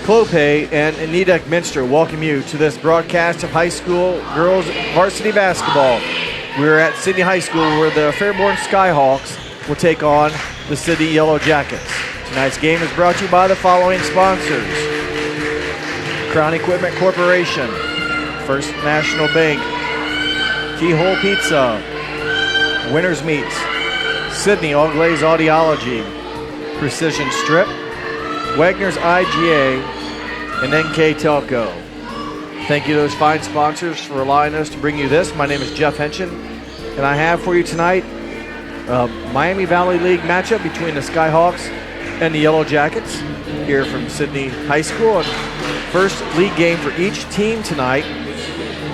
Clopay and Nidec Minster welcome you to this broadcast of high school girls varsity basketball. We're at Sidney High School where the Fairborn Skyhawks will take on the City Yellow Jackets. Tonight's game is brought to you by the following sponsors: Crown Equipment Corporation, First National Bank, Keyhole Pizza, Winners Meats, Sidney All Glaze Audiology, Precision Strip, Wagner's IGA, and NKTelco. Thank you to those fine sponsors for allowing us to bring you this. My name is Jeff Henshin, and I have for you tonight a Miami Valley League matchup between the Skyhawks and the Yellow Jackets here from Sidney High School. And first league game for each team tonight,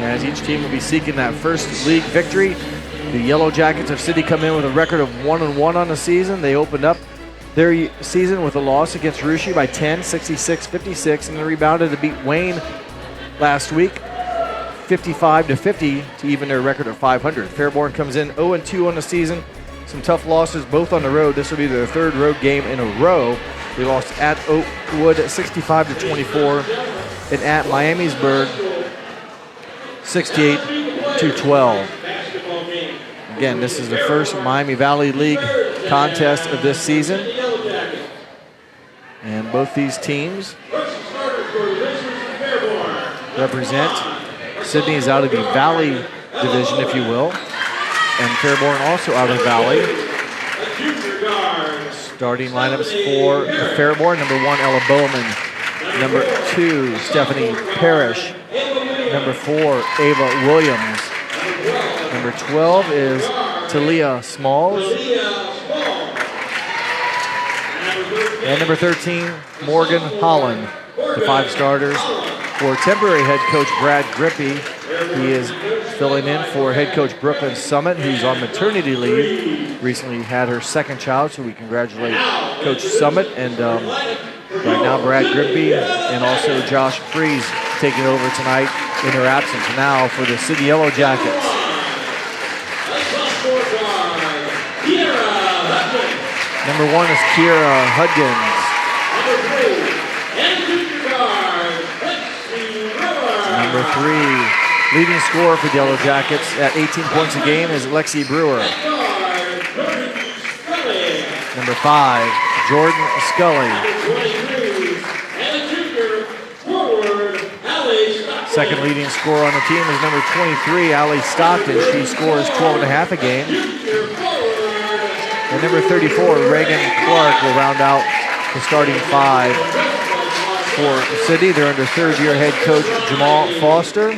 as each team will be seeking that first league victory. The Yellow Jackets of Sidney come in with a record of 1-1 on the season. They opened up their season with a loss against Russia by 10, 66-56, and they rebounded to beat Wayne last week, 55-50, to even their record of 500. Fairborn comes in 0-2 on the season. Some tough losses both on the road. This will be their third road game in a row. They lost at Oakwood 65-24 and at Miamisburg 68-12. Again, this is the first Miami Valley League contest of this season. And both these teams represent Sidney is out of the Valley division, if you will. And Fairborn also out of Valley. Starting lineups for Fairborn: number 1, Ella Bowman. Number 2, Stephanie Parrish. Number 4, Ava Williams. Number 12 is Talia Smalls. And number 13, Morgan Holland. The 5 starters for temporary head coach Brad Grippy. He is filling in for head coach Brooklyn Summit, who's on maternity leave. Recently had her second child, so we congratulate Coach Summit. And right now, Brad Grippy and also Josh Freeze taking over tonight in their absence now for the City Yellow Jackets. Number 1 is Kiera Hudgens. Number 3, leading scorer for the Yellow Jackets at 18 points a game is Lexi Brewer. Number 5, Jordan Scully. Second leading scorer on the team is number 23, Allie Stockton. She scores 12.5 a game. And number 34, Reagan Clark, will round out the starting 5 for Sidney. They're under third-year head coach Jamal Foster.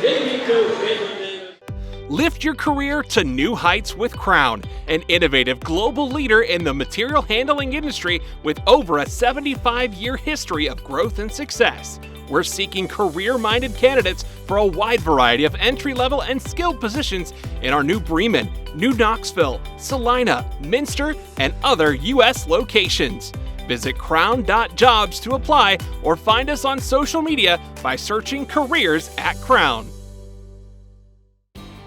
Lift your career to new heights with Crown, an innovative global leader in the material handling industry with over a 75-year history of growth and success. We're seeking career-minded candidates for a wide variety of entry-level and skilled positions in our new Bremen, New Knoxville, Salina, Minster, and other U.S. locations. Visit crown.jobs to apply or find us on social media by searching Careers at Crown.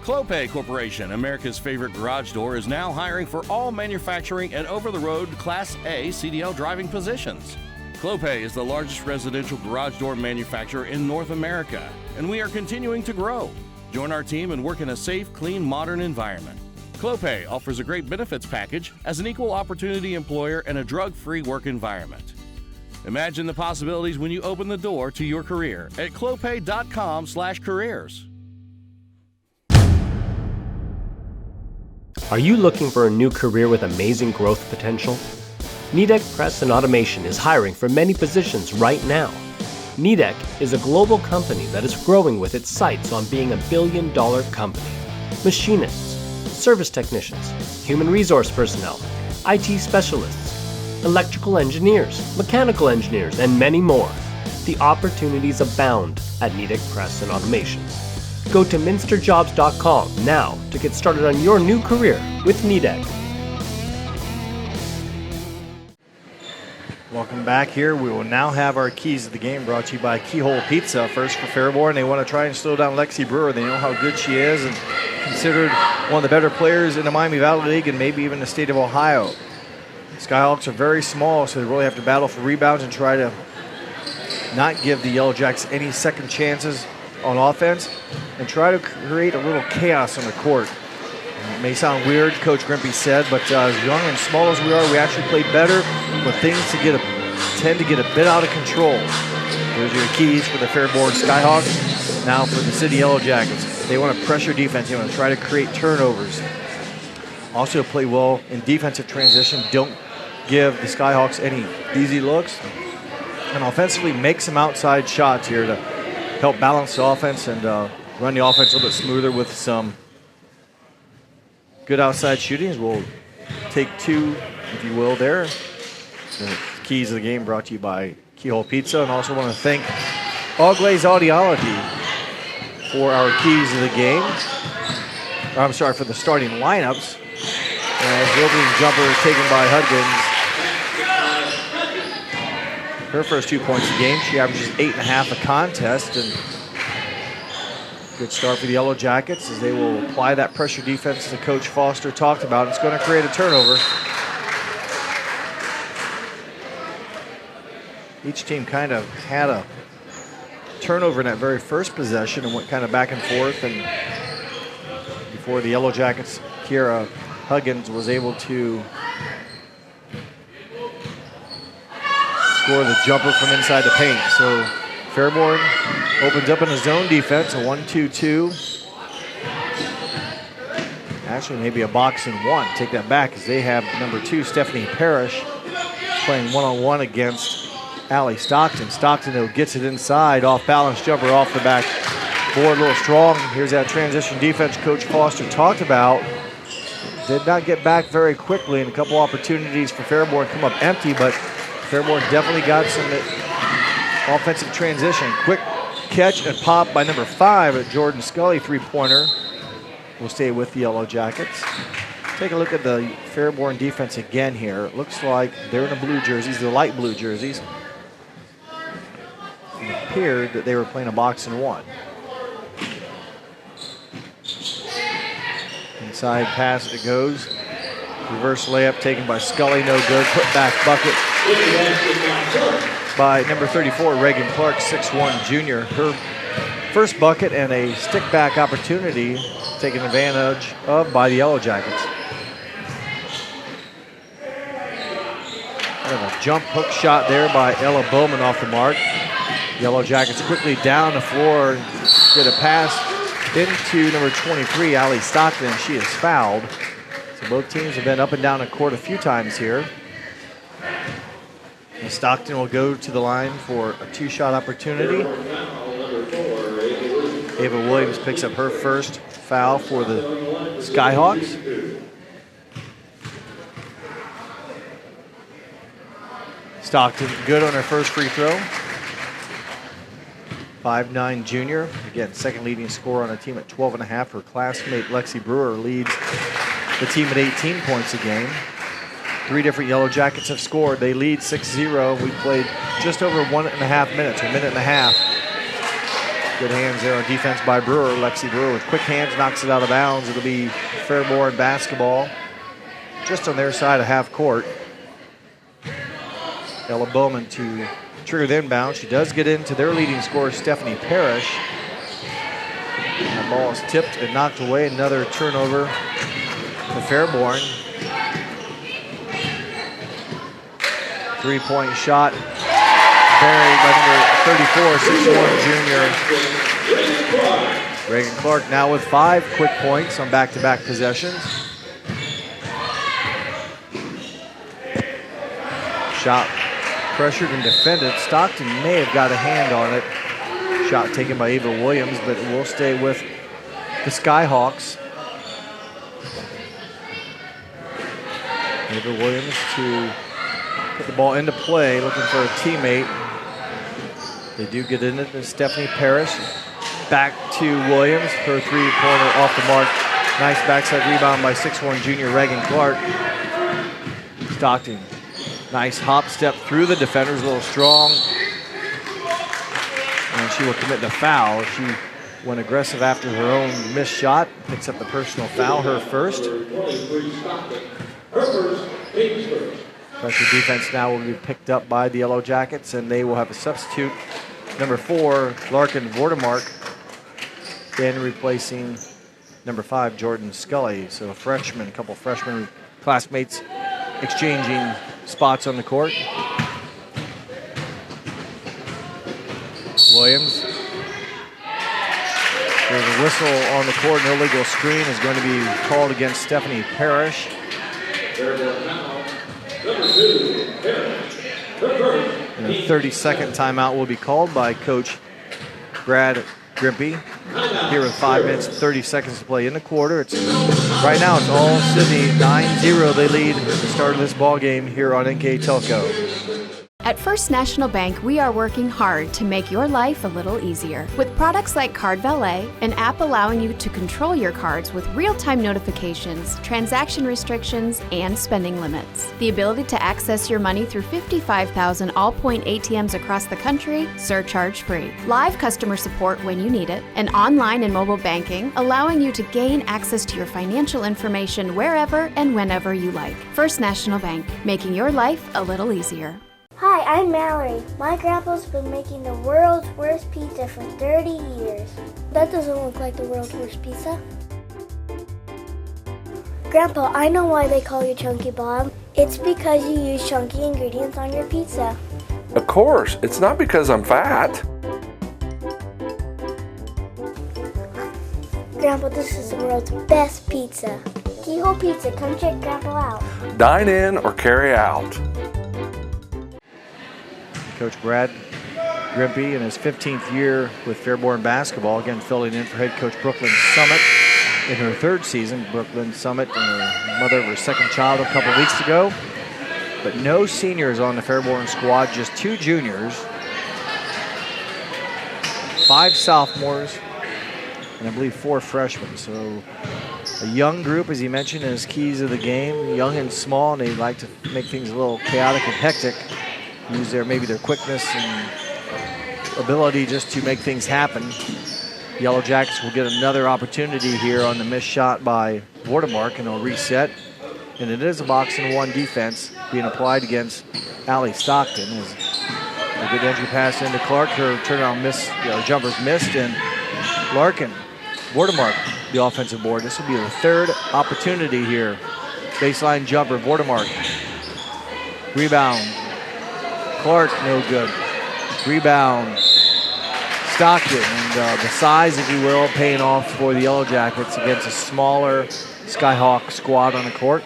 Clopay Corporation, America's favorite garage door, is now hiring for all manufacturing and over-the-road Class A CDL driving positions. Clopay is the largest residential garage door manufacturer in North America, and we are continuing to grow. Join our team and work in a safe, clean, modern environment. Clopay offers a great benefits package as an equal opportunity employer and a drug-free work environment. Imagine the possibilities when you open the door to your career at clopay.com/careers. Are you looking for a new career with amazing growth potential? Nidec Press and Automation is hiring for many positions right now. Nidec is a global company that is growing with its sights on being a billion-dollar company. Machinists, service technicians, human resource personnel, IT specialists, electrical engineers, mechanical engineers, and many more. The opportunities abound at Nidec Press and Automation. Go to minsterjobs.com now to get started on your new career with Nidec. Welcome back here. We will now have our keys of the game brought to you by Keyhole Pizza. First for Fairborn, they want to try and slow down Lexi Brewer. They know how good she is and considered one of the better players in the Miami Valley League and maybe even the state of Ohio. Skyhawks are very small, so they really have to battle for rebounds and try to not give the Yellow Jackets any second chances on offense, and try to create a little chaos on the court. It may sound weird, Coach Grimpy said, but as young and small as we are, we actually play better when things tend to get a bit out of control. Those are your keys for the Fairborn Skyhawks. Now for the City Yellow Jackets. They want to pressure defense. They want to try to create turnovers. Also play well in defensive transition. Don't give the Skyhawks any easy looks. And offensively make some outside shots here to help balance the offense and run the offense a little bit smoother with some good outside shootings. We'll take two, if you will, there. The keys of the game brought to you by Keyhole Pizza. And also want to thank All Glaze Audiology for our keys of the game. I'm sorry, for the starting lineups. The opening jumper taken by Hudgens. Her first 2 points a game. She averages 8.5 a contest. And good start for the Yellow Jackets as they will apply that pressure defense that Coach Foster talked about. It's going to create a turnover. Each team kind of had a turnover in that very first possession and went kind of back and forth. And before the Yellow Jackets, Kiera Huggins was able to score the jumper from inside the paint. So Fairborn opens up in a zone defense, a 1-2-2. Actually, maybe a box and one. Take that back as they have number 2, Stephanie Parrish, playing one-on-one against Allie Stockton. Stockton, though, gets it inside, off-balance jumper off the back board, a little strong. Here's that transition defense Coach Foster talked about. Did not get back very quickly, and a couple opportunities for Fairborn come up empty, but Fairborn definitely got some offensive transition. Quick catch and pop by number 5 at Jordan Scully, three-pointer. Will stay with the Yellow Jackets. Take a look at the Fairborn defense again here. It looks like they're in the blue jerseys, the light blue jerseys. It appeared that they were playing a box and one. Inside pass it goes. Reverse layup taken by Scully, no good. Put back bucket by number 34, Reagan Clark, 6'1" junior. Her first bucket and a stick back opportunity taken advantage of by the Yellow Jackets. And a jump hook shot there by Ella Bowman off the mark. Yellow Jackets quickly down the floor, get a pass into number 23, Allie Stockton. She is fouled. So both teams have been up and down the court a few times here. And Stockton will go to the line for a 2-shot opportunity. Ava Williams picks up her first foul for the Skyhawks. Stockton good on her first free throw. 5'9" junior. Again, second leading scorer on a team at 12.5. Her classmate Lexi Brewer leads the team at 18 points a game. 3 different Yellow Jackets have scored. They lead 6-0. We played just over 1.5 minutes, a minute and a half. Good hands there on defense by Brewer. Lexi Brewer with quick hands knocks it out of bounds. It'll be Fairborn basketball just on their side of half court. Ella Bowman to trigger the inbound. She does get into their leading scorer, Stephanie Parrish. The ball is tipped and knocked away. Another turnover for Fairborn. 3-point shot buried by number 34, 6'1" junior. Reagan Clark now with 5 quick points on back-to-back possessions. Shot pressured and defended. Stockton may have got a hand on it. Shot taken by Ava Williams, but it will stay with the Skyhawks. Ava Williams to put the ball into play, looking for a teammate. They do get in it, and Stephanie Parrish back to Williams. Her three-pointer off the mark. Nice backside rebound by 6'1" junior Reagan Clark. Stockton, nice hop step through the defenders, a little strong. And she will commit the foul. She went aggressive after her own missed shot. Picks up the personal foul, her first. Pressure defense now will be picked up by the Yellow Jackets, and they will have a substitute number 4, Larkin Vordemark, then replacing number 5, Jordan Scully. So a couple freshman classmates exchanging spots on the court. Williams. There's a whistle on the court. An illegal screen is going to be called against Stephanie Parrish. And a 30-second timeout will be called by Coach Brad Grimpy. Here with 5 minutes and 30 seconds to play in the quarter. Right now it's all Sidney. 9-0 they lead at the start of this ball game here on NKTelco. At First National Bank, we are working hard to make your life a little easier. With products like Card Valet, an app allowing you to control your cards with real-time notifications, transaction restrictions, and spending limits. The ability to access your money through 55,000 all-point ATMs across the country, surcharge-free. Live customer support when you need it. And online and mobile banking, allowing you to gain access to your financial information wherever and whenever you like. First National Bank, making your life a little easier. Hi, I'm Mallory. My grandpa's been making the world's worst pizza for 30 years. That doesn't look like the world's worst pizza. Grandpa, I know why they call you Chunky Bob. It's because you use chunky ingredients on your pizza. Of course, it's not because I'm fat. Grandpa, this is the world's best pizza. Keyhole Pizza, come check Grandpa out. Dine in or carry out. Coach Brad Grimpy in his 15th year with Fairborn basketball, again filling in for head coach Brooklyn Summit in her 3rd season. Brooklyn Summit and her mother of her 2nd child a couple weeks ago. But no seniors on the Fairborn squad, just 2 juniors, 5 sophomores, and I believe 4 freshmen. So a young group, as he mentioned, is keys of the game, young and small, and they like to make things a little chaotic and hectic. Use maybe their quickness and ability just to make things happen. Yellow Jackets will get another opportunity here on the missed shot by Vordemark, and they'll reset. And it is a box-and-one defense being applied against Allie Stockton. As a good entry pass into Clark. Her turnaround jumper's missed, and Larkin, Vordemark, the offensive board. This will be the 3rd opportunity here. Baseline jumper, Vordemark. Rebound. Clark, no good. Rebound, Stockton, and the size, if you will, paying off for the Yellow Jackets against a smaller Skyhawk squad on the court.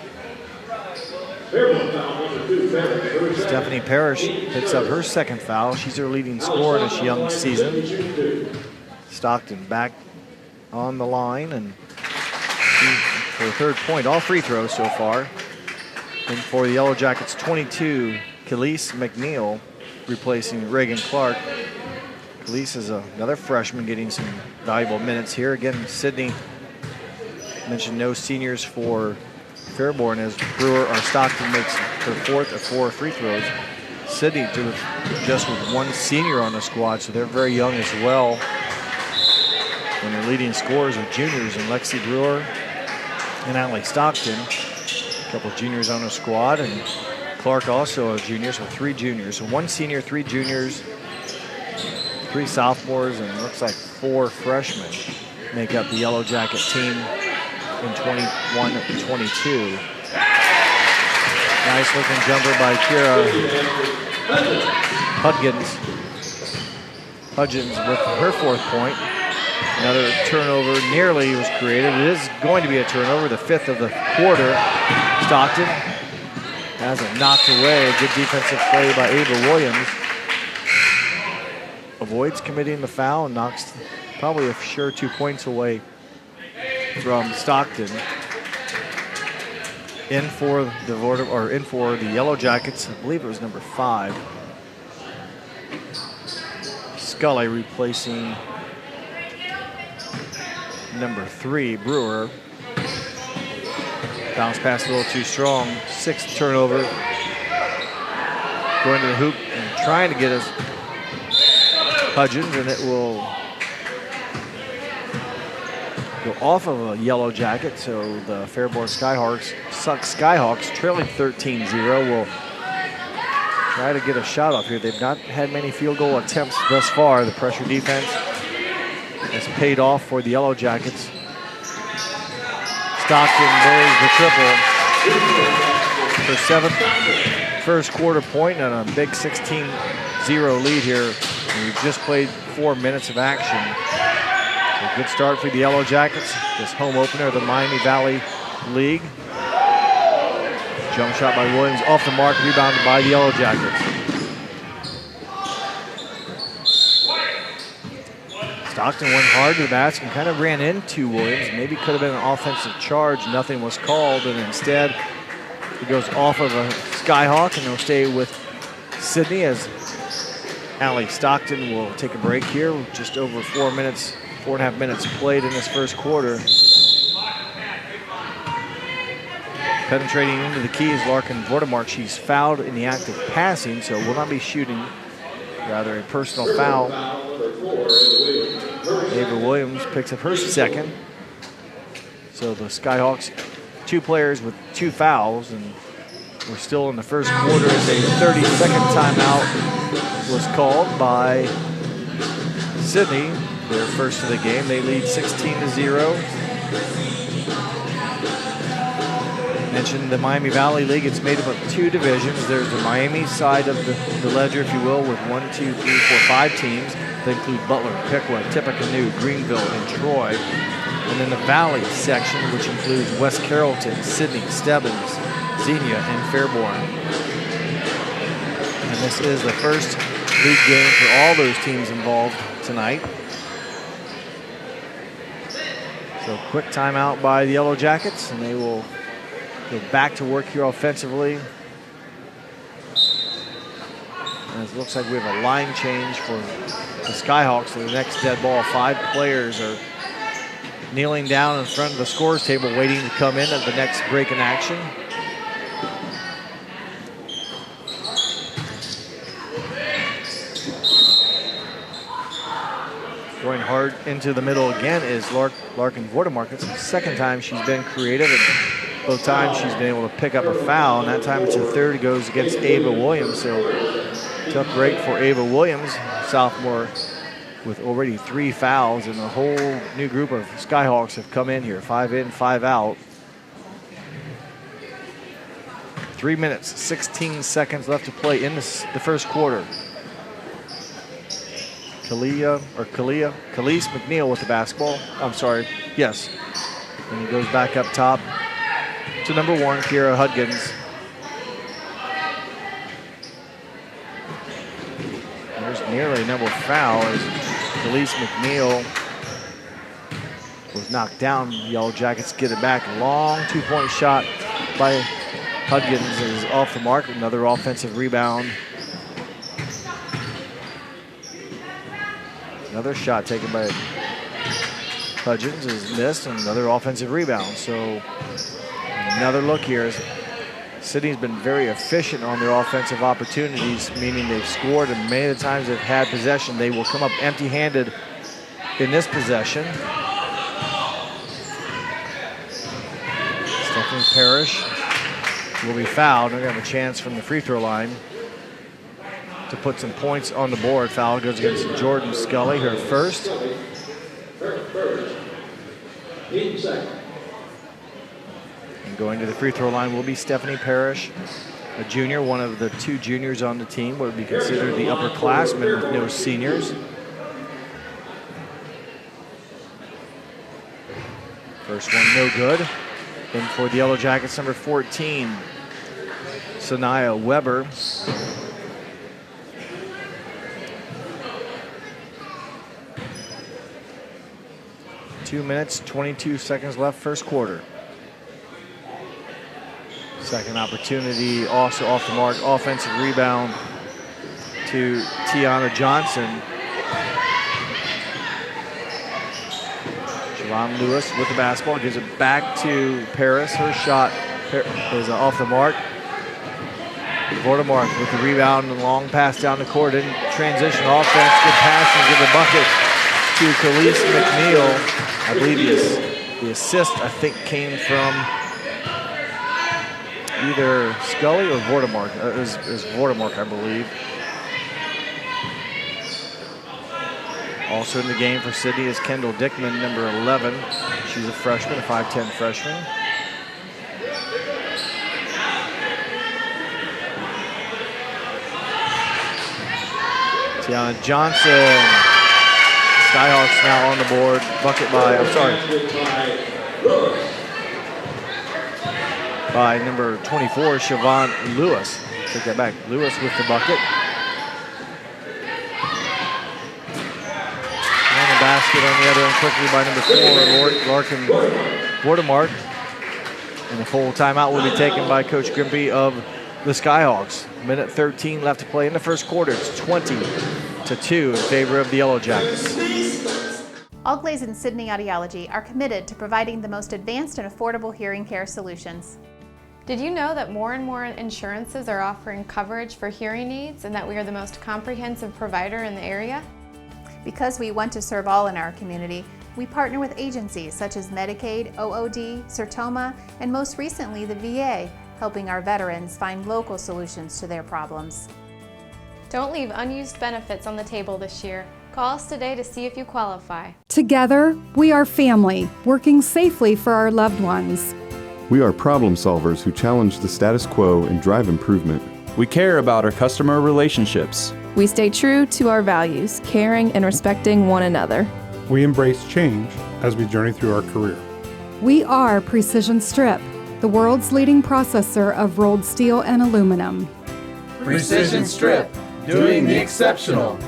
Stephanie Parrish picks up her 2nd foul. She's her leading scorer in this young season. Stockton back on the line, and for her 3rd point, all free throws so far. And for the Yellow Jackets, 22, Khalees McNeil replacing Reagan Clark. Khalees is another freshman getting some valuable minutes here. Again, Sidney mentioned no seniors for Fairborn as Stockton makes her 4th of 4 free throws. Sidney just with 1 senior on the squad, so they're very young as well. And their leading scorers are juniors, and Lexi Brewer and Allie Stockton. A couple of juniors on the squad, and Clark also a junior, so 3 juniors. So 1 senior, 3 juniors, 3 sophomores, and looks like 4 freshmen make up the Yellow Jacket team in 21-22. Nice looking jumper by Kira Hudgens with her 4th point. Another turnover nearly was created. It is going to be a turnover, the 5th of the quarter. Stockton has it knocked away. A good defensive play by Ava Williams. Avoids committing the foul and knocks probably a sure 2 points away from Stockton. In for the Yellow Jackets, I believe it was number 5. Scully replacing number 3, Brewer. Bounce pass a little too strong. 6th turnover. Going to the hoop and trying to get us Hudgens, and it will go off of a Yellow Jacket. So the Fairborn Skyhawks trailing 13-0 will try to get a shot off here. They've not had many field goal attempts thus far. The pressure defense has paid off for the Yellow Jackets. Stockton buries the triple. Their 7th first quarter point and a big 16-0 lead here. And we've just played 4 minutes of action. So a good start for the Yellow Jackets. This home opener of the Miami Valley League. Jump shot by Williams off the mark, rebounded by the Yellow Jackets. Stockton went hard to the basket and kind of ran into Williams. Maybe could have been an offensive charge. Nothing was called, and instead he goes off of a Skyhawk, and he'll stay with Sidney as Allie Stockton will take a break here. Just over 4.5 minutes played in this first quarter. Penetrating into the key is Larkin Vordemark. She's fouled in the act of passing, so will not be shooting. Rather, a personal foul. Ava Williams picks up her second. So the Skyhawks, 2 players with 2 fouls, and we're still in the first quarter as a 30-second timeout was called by Sidney. Their first of the game. They lead 16-0. Mentioned the Miami Valley League. It's made up of 2 divisions. There's the Miami side of the ledger, if you will, with 1, 2, 3, 4, 5 teams. They include Butler, Piqua, Tippecanoe, Greenville, and Troy. And then the Valley section, which includes West Carrollton, Sidney, Stebbins, Xenia, and Fairborn. And this is the first league game for all those teams involved tonight. So quick timeout by the Yellow Jackets, and they will go back to work here offensively. And it looks like we have a line change for the Skyhawks for the next dead ball. 5 players are kneeling down in front of the scores table waiting to come in at the next break in action. Going hard into the middle again is Larkin Vordemark. It's the second time she's been creative, and both times she's been able to pick up a foul, and that time it's her third. It goes against Ava Williams. So tough break for Ava Williams, sophomore, with already 3 fouls, and a whole new group of Skyhawks have come in here. 5 in, 5 out. 3 minutes, 16 seconds left to play in the first quarter. Khalees McNeil with the basketball. I'm sorry, yes. And he goes back up top to number 1, Kiera Hudgens. There's nearly a number foul as Khalees McNeil was knocked down. Yellow Jackets get it back. Long 2-point shot by Hudgens is off the mark. Another offensive rebound. Another shot taken by Hudgens is missed, and another offensive rebound. So another look here. Sidney's been very efficient on their offensive opportunities, meaning they've scored, and many of the times they've had possession. They will come up empty-handed in this possession. Stephanie Parrish will be fouled. They're going to have a chance from the free throw line to put some points on the board. Foul goes against Jordan Scully, her first. And going to the free throw line will be Stephanie Parrish, a junior, one of the 2 juniors on the team, what would be considered the upperclassmen with no seniors. First one no good. And for the Yellow Jackets, number 14, Sanaya Weber. Two minutes, 22 seconds left, first quarter. Second opportunity, also off the mark, offensive rebound to Tiana Johnson. Siobhan Lewis with the basketball, gives it back to Paris. Her shot is off the mark. Vordemark with the rebound and long pass down the court in transition offense. Good pass and give the bucket to Khalees McNeil. I believe the assist, I think, came from either Scully or Vordemark. It was Vordemark, I believe. Also in the game for Sidney is Kendall Dickman, number 11. She's a freshman, a 5'10 freshman. Tiana Johnson. Skyhawks now on the board. Bucket by number 24, Siobhan Lewis. Take that back. Lewis with the bucket. And the basket on the other end quickly by number 4, Larkin Vordemark. And the full timeout will be taken by Coach Grimpy of the Skyhawks. Minute 13 left to play in the first quarter. It's 20-2 in favor of the Yellow Jackets. Allglaze and Sidney Audiology are committed to providing the most advanced and affordable hearing care solutions. Did you know that more and more insurances are offering coverage for hearing aids and that we are the most comprehensive provider in the area? Because we want to serve all in our community, we partner with agencies such as Medicaid, OOD, Sertoma, and most recently the VA, helping our veterans find local solutions to their problems. Don't leave unused benefits on the table this year. Call us today to see if you qualify. Together, we are family, working safely for our loved ones. We are problem solvers who challenge the status quo and drive improvement. We care about our customer relationships. We stay true to our values, caring and respecting one another. We embrace change as we journey through our career. We are Precision Strip, the world's leading processor of rolled steel and aluminum. Precision Strip, doing the exceptional.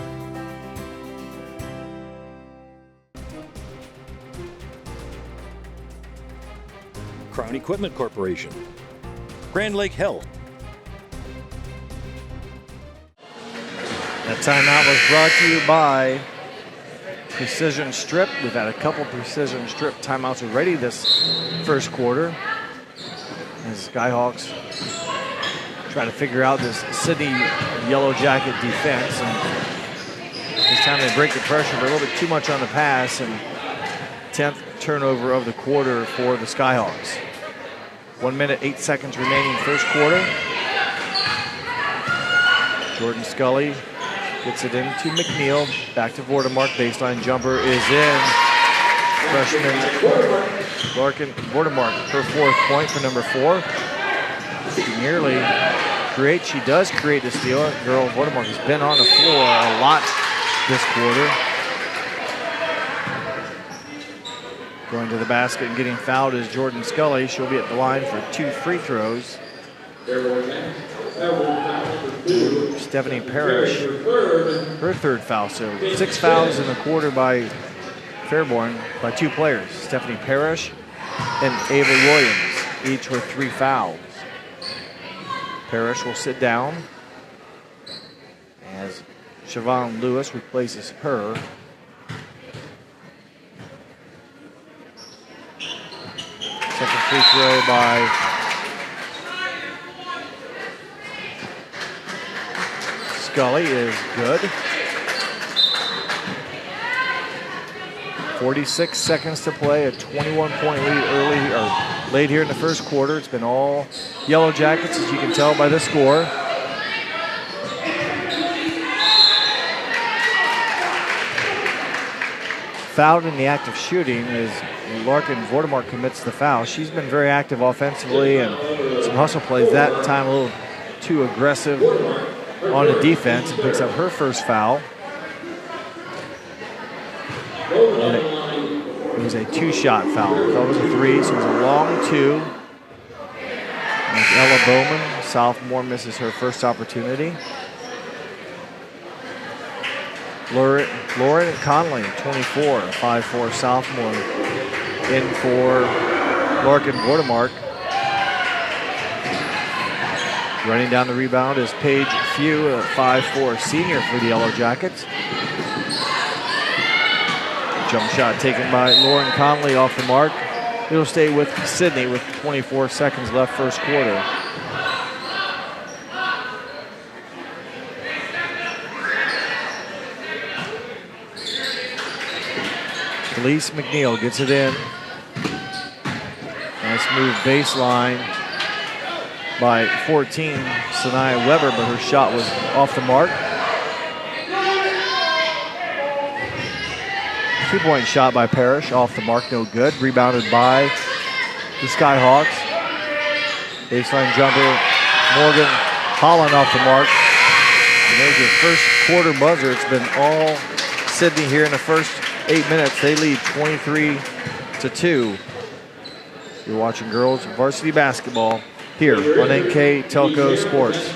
Crown Equipment Corporation, Grand Lake Health. That timeout was brought to you by Precision Strip. We've had a couple Precision Strip timeouts already this first quarter. As Skyhawks try to figure out this Sidney Yellow Jacket defense. And this time they break the pressure, but a little bit too much on the pass. And 10th turnover of the quarter for the Skyhawks. 1 minute, 8 seconds remaining first quarter. Jordan Scully gets it into McNeil. Back to Vordemark. Baseline jumper is in. Freshman Larkin Vordemark, her 4th point for number 4. She does create the steal. Girl Vordemark has been on the floor a lot this quarter. Going to the basket and getting fouled is Jordan Scully. She'll be at the line for 2 free throws. Stephanie Parrish, her 3rd foul. So 6 fouls in the quarter by Fairborn by 2 players. Stephanie Parrish and Ava Williams, each with 3 fouls. Parrish will sit down as Siobhan Lewis replaces her. Second free throw by Scully is good. 46 seconds to play, a 21-point lead late here in the first quarter. It's been all Yellow Jackets, as you can tell by the score. Fouled in the act of shooting is Larkin Vordemark commits the foul. She's been very active offensively and some hustle plays. That time a little too aggressive on the defense and picks up her 1st foul. And it was a 2-shot foul. That was a 3, so it was a long 2. And Ella Bowman, sophomore, misses her 1st opportunity. Lauren Conley, 24, 5'4" sophomore, in for Larkin Vordemark. Running down the rebound is Paige Few, a 5'4" senior for the Yellow Jackets. Jump shot taken by Lauren Conley off the mark. It'll stay with Sidney with 24 seconds left first quarter. Elise McNeil gets it in. Nice move baseline. by 14, Sanaya Weber, but her shot was off the mark. 2-point shot by Parrish, off the mark, no good. Rebounded by the Skyhawks. Baseline jumper, Morgan Holland off the mark. And there's your first quarter buzzer. It's been all Sidney here in the first 8 minutes. They lead 23-2. You're watching girls varsity basketball here on NKTelco Sports.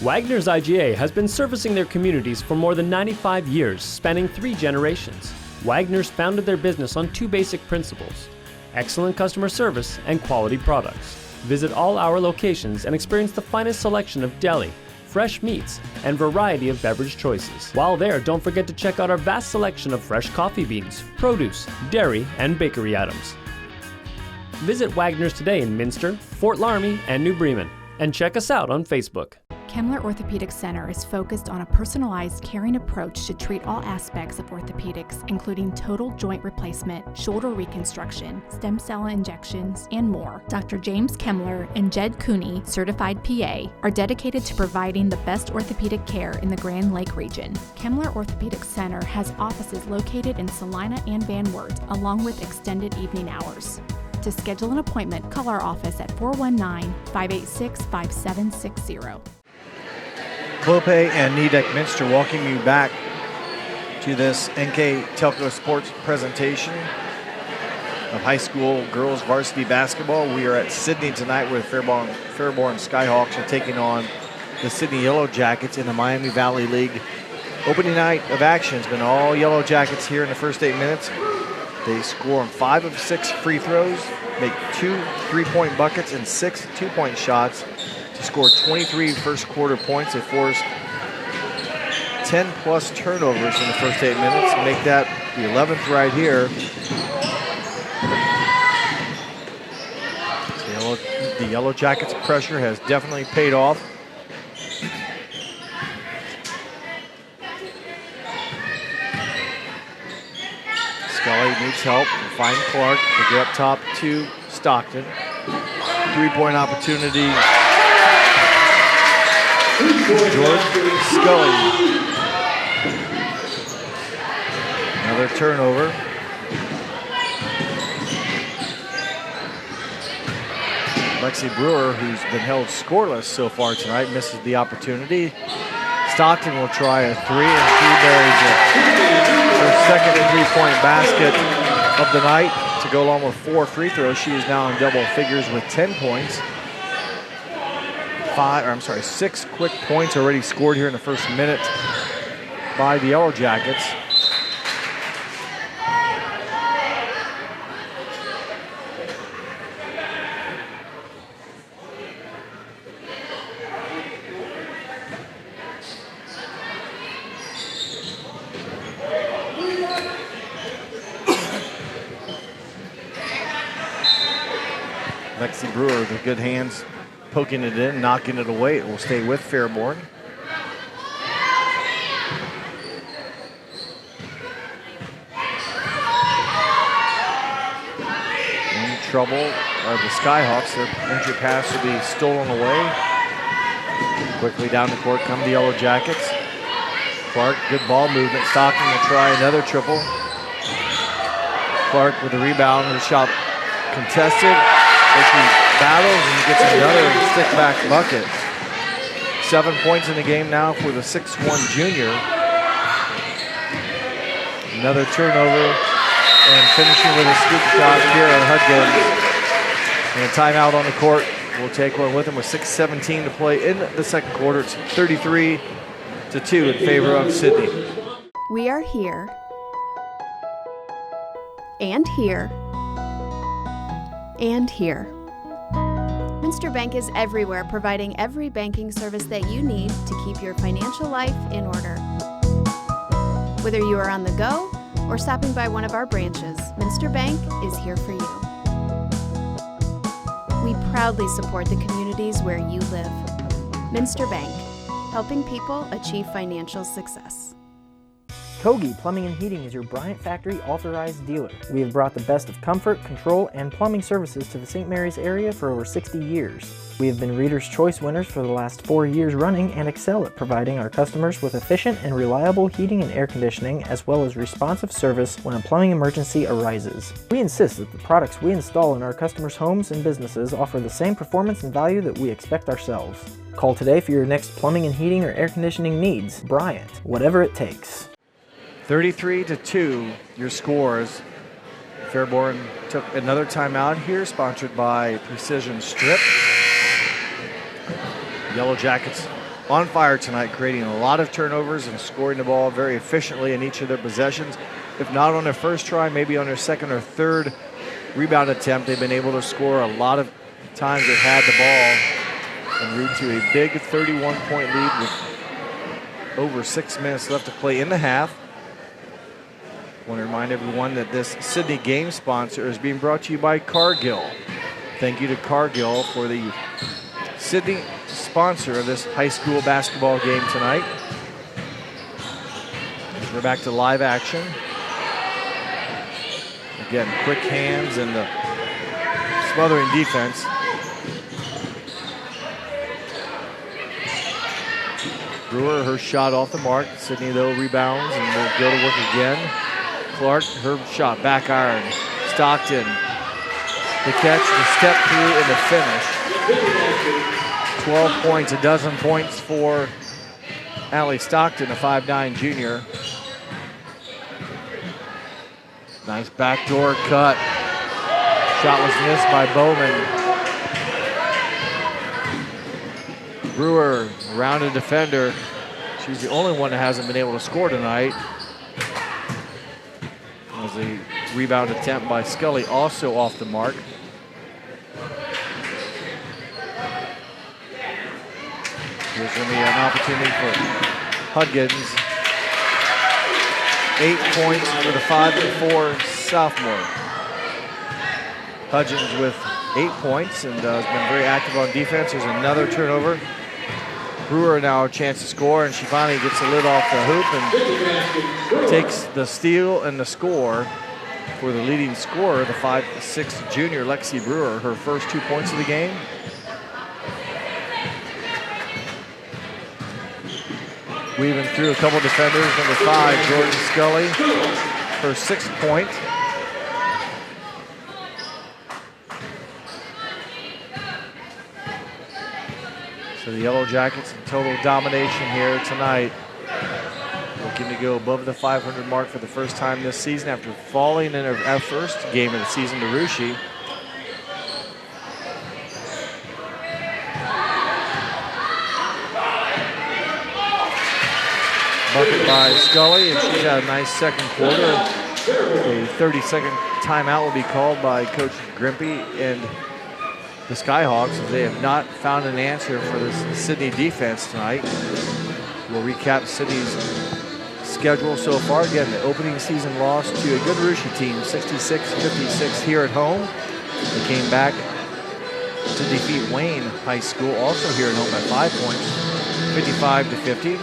Wagner's IGA has been servicing their communities for more than 95 years, spanning 3 generations. Wagner's founded their business on 2 basic principles: excellent customer service and quality products. Visit all our locations and experience the finest selection of deli, fresh meats, and variety of beverage choices. While there, don't forget to check out our vast selection of fresh coffee beans, produce, dairy, and bakery items. Visit Wagner's today in Minster, Fort Laramie, and New Bremen, and check us out on Facebook. Kemmler Orthopedic Center is focused on a personalized, caring approach to treat all aspects of orthopedics, including total joint replacement, shoulder reconstruction, stem cell injections, and more. Dr. James Kemmler and Jed Cooney, certified PA, are dedicated to providing the best orthopedic care in the Grand Lake region. Kemmler Orthopedic Center has offices located in Salina and Van Wert, along with extended evening hours. To schedule an appointment, call our office at 419-586-5760. Clope and Nidek Minster welcome you back to this NKTelco Sports presentation of high school girls varsity basketball. We are at Sidney tonight where the Fairborn Skyhawks are taking on the Sidney Yellow Jackets in the Miami Valley League. Opening night of action has been all Yellow Jackets here in the first 8 minutes. They score on 5 of 6 free throws, make 2 3-point buckets and 6 2-point shots to score 23 first quarter points. They forced 10 plus turnovers in the first 8 minutes, make that the 11th right here. So the Yellow Jackets pressure has definitely paid off. Scully needs help. Find Clark to get up top to Stockton. 3-point opportunity. George Scully. Another turnover. Lexi Brewer, who's been held scoreless so far tonight, misses the opportunity. Stockton will try a 3 and she buries it. Her second 3-point basket of the night to go along with 4 free throws. She is now in double figures with 10 points. 6 quick points already scored here in the first minute by the Yellow Jackets. Lexi Brewer with good hands, poking it in, knocking it away. It will stay with Fairborn. In trouble are the Skyhawks. Their entry pass will be stolen away. Quickly down the court come the Yellow Jackets. Clark, good ball movement. Stockton will try another triple. Clark with the rebound, the shot contested. As he battles and gets another stick-back bucket. 7 points in the game now for the 6'1 junior. Another turnover and finishing with a scoop shot here at Hudgens. And a timeout on the court. We'll take one with him with 6:17 to play in the second quarter. It's 33-2 in favor of Sidney. We are here and here and here. Minster Bank is everywhere, providing every banking service that you need to keep your financial life in order. Whether you are on the go or stopping by one of our branches, Minster Bank is here for you. We proudly support the communities where you live. Minster Bank, helping people achieve financial success. Kogi Plumbing and Heating is your Bryant Factory authorized dealer. We have brought the best of comfort, control, and plumbing services to the St. Mary's area for over 60 years. We have been Reader's Choice winners for the last 4 years running and excel at providing our customers with efficient and reliable heating and air conditioning, as well as responsive service when a plumbing emergency arises. We insist that the products we install in our customers' homes and businesses offer the same performance and value that we expect ourselves. Call today for your next plumbing and heating or air conditioning needs. Bryant, whatever it takes. 33-2, your scores. Fairborn took another timeout here, sponsored by Precision Strip. Yellow Jackets on fire tonight, creating a lot of turnovers and scoring the ball very efficiently in each of their possessions. If not on their first try, maybe on their second or third rebound attempt, they've been able to score a lot of times they've had the ball en route to a big 31-point lead with over 6 minutes left to play in the half. I want to remind everyone that this Sidney game sponsor is being brought to you by Cargill. Thank you to Cargill for the Sidney sponsor of this high school basketball game tonight. We're back to live action. Again, quick hands and the smothering defense. Brewer, her shot off the mark. Sidney, though, rebounds and will go to work again. Clark, her shot, back iron. Stockton, the catch, the step through, and the finish. 12 points, a dozen points for Allie Stockton, a 5'9" junior. Nice backdoor cut. Shot was missed by Bowman. Brewer, rounded defender. She's the only one that hasn't been able to score tonight. That was a rebound attempt by Scully, also off the mark. Here's going to be an opportunity for Hudgens. 8 points for the 5'4" sophomore. Hudgens with 8 points and has been very active on defense. There's another turnover. Brewer now a chance to score, and she finally gets the lid off the hoop and takes the steal and the score for the leading scorer, the 5'6" junior Lexi Brewer, her first 2 points of the game. Weaving through a couple defenders. Number 5, Jordan Scully, her 6th point. So the Yellow Jackets in total domination here tonight. Looking to go above the 500 mark for the first time this season after falling in our first game of the season to Russia. Bucket by Scully, and she's had a nice second quarter. A 30-second timeout will be called by Coach Grimpy and the Skyhawks, as they have not found an answer for this Sidney defense tonight. We'll recap Sidney's schedule so far. Again, the opening season loss to a good Russia team, 66-56 here at home. They came back to defeat Wayne High School, also here at home by 5 points, 55-50.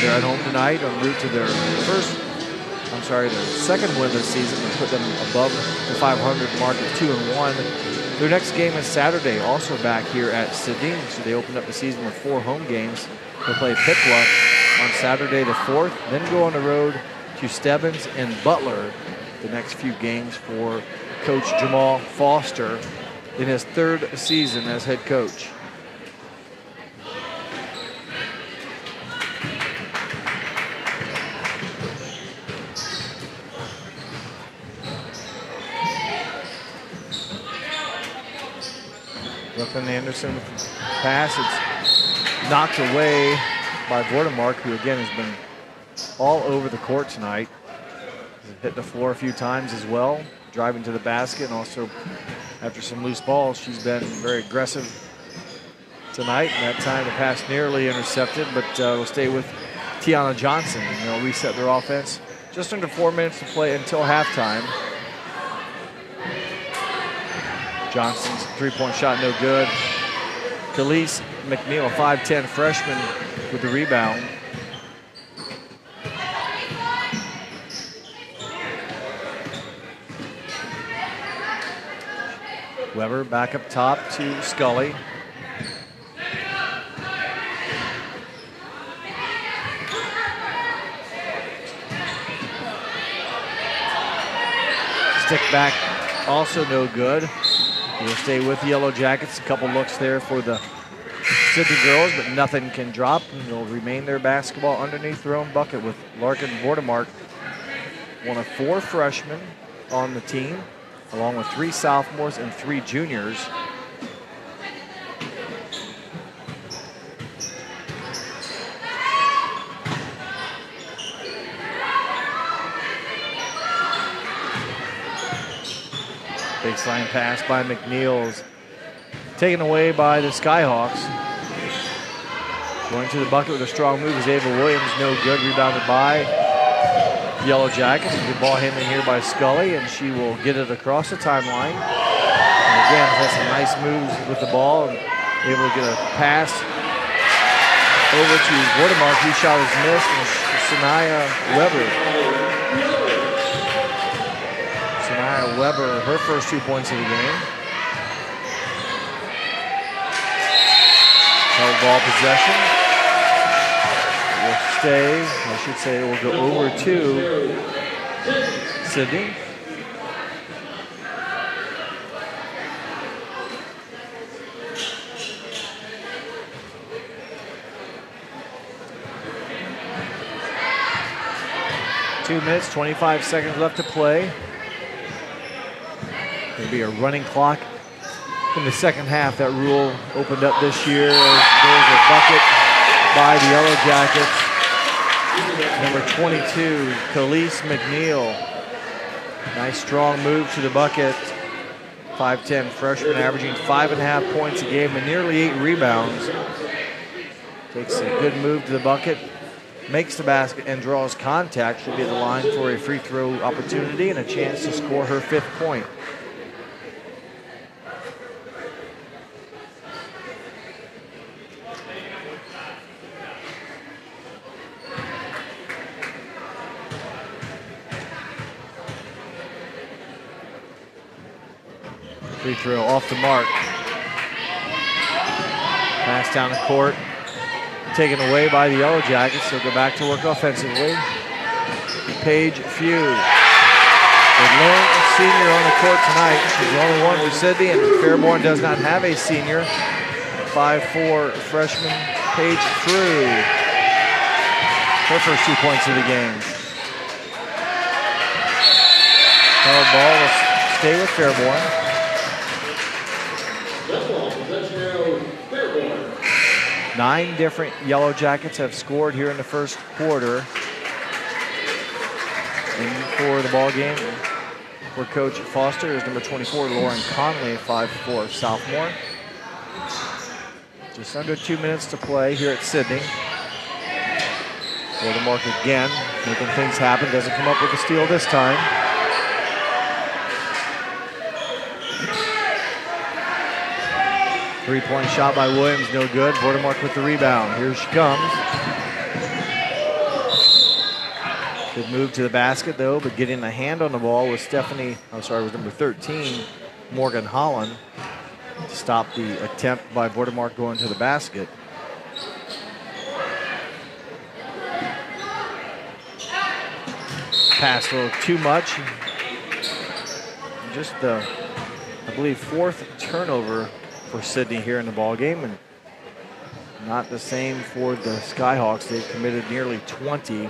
They're at home tonight en route to their their second win this season to put them above the 500 mark at 2-1. Their next game is Saturday, also back here at Sidney. So they opened up the season with 4 home games. They'll play Piqua on Saturday the 4th, then go on the road to Stebbins and Butler the next few games for Coach Jamal Foster in his 3rd season as head coach. Brooklyn Anderson with the pass. It's knocked away by Vordemark, who again has been all over the court tonight. He's hit the floor a few times as well, driving to the basket, and also after some loose balls, she's been very aggressive tonight. And that time the pass nearly intercepted, but we'll stay with Tiana Johnson, and they'll reset their offense. Just under 4 minutes to play until halftime. Johnson's 3-point shot no good. Khalees McNeil, 5'10" freshman with the rebound. Weber back up top to Scully. Stick back, also no good. We'll stay with the Yellow Jackets. A couple looks there for the Sidney girls, but nothing can drop, and they'll remain their basketball underneath their own bucket with Larkin Vordemark, one of 4 freshmen on the team, along with 3 sophomores and 3 juniors. Baseline pass by McNeil's taken away by the Skyhawks. Going to the bucket with a strong move is Ava Williams, no good, rebounded by Yellow Jackets. Good ball handling here by Scully, and she will get it across the timeline. And again, has some nice moves with the ball, and able to get a pass over to Vordemark, whose shot is missed, and Sanaya Weber, her first 2 points of the game. Held ball possession. Will stay, I should say, it will go over to Sidney. Two minutes, 25 seconds left to play. There'll be a running clock in the second half. That rule opened up this year. There's a bucket by the Yellow Jackets. Number 22, Khalees McNeil. Nice strong move to the bucket. 5'10" freshman, averaging 5.5 points a game and nearly 8 rebounds. Takes a good move to the bucket, makes the basket and draws contact. She'll be at the line for a free throw opportunity and a chance to score her 5th point. Free throw off the mark. Pass down the court. Taken away by the Yellow Jackets. They'll go back to work offensively. Paige Few. The lone senior on the court tonight. She's the only one for Sidney, and Fairborn does not have a senior. 5'4" freshman Paige Few. Her first 2 points of the game. Held ball will stay with Fairborn. 9 different Yellow Jackets have scored here in the first quarter. And for the ball game, for Coach Foster is number 24, Lauren Conley, 5'4" sophomore. Just under 2 minutes to play here at Sidney. Vordemark again, making things happen. Doesn't come up with a steal this time. Three-point shot by Williams, no good. Vordemark with the rebound. Here she comes. Good move to the basket, though, but getting a hand on the ball was was number 13, Morgan Holland, to stop the attempt by Vordemark going to the basket. Pass a little too much. Just the, I believe, 4th turnover for Sidney here in the ball game, and not the same for the Skyhawks. They've committed nearly 20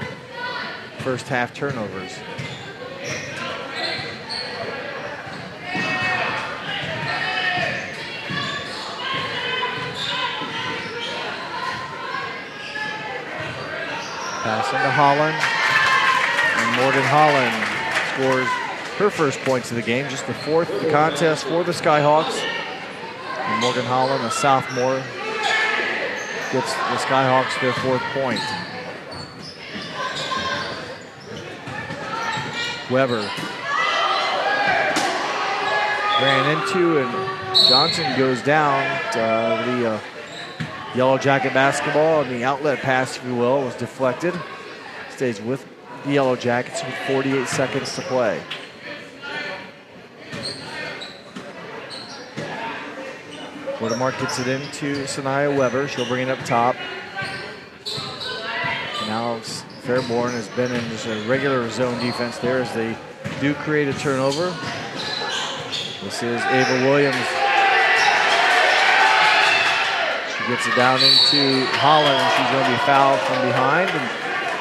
first half turnovers. Pass into Holland, and Morgan Holland scores her first points of the game, just the 4th of the contest for the Skyhawks. And Morgan Holland, a sophomore, gets the Skyhawks their 4th point. Weber ran into, and Johnson goes down. The Yellow Jacket basketball, and the outlet pass, if you will, was deflected. Stays with the Yellow Jackets with 48 seconds to play. Watermark gets it into Sanaya Weber. She'll bring it up top. Now Fairborn has been in just a regular zone defense there as they do create a turnover. This is Ava Williams. She gets it down into Holland, and she's going to be fouled from behind. And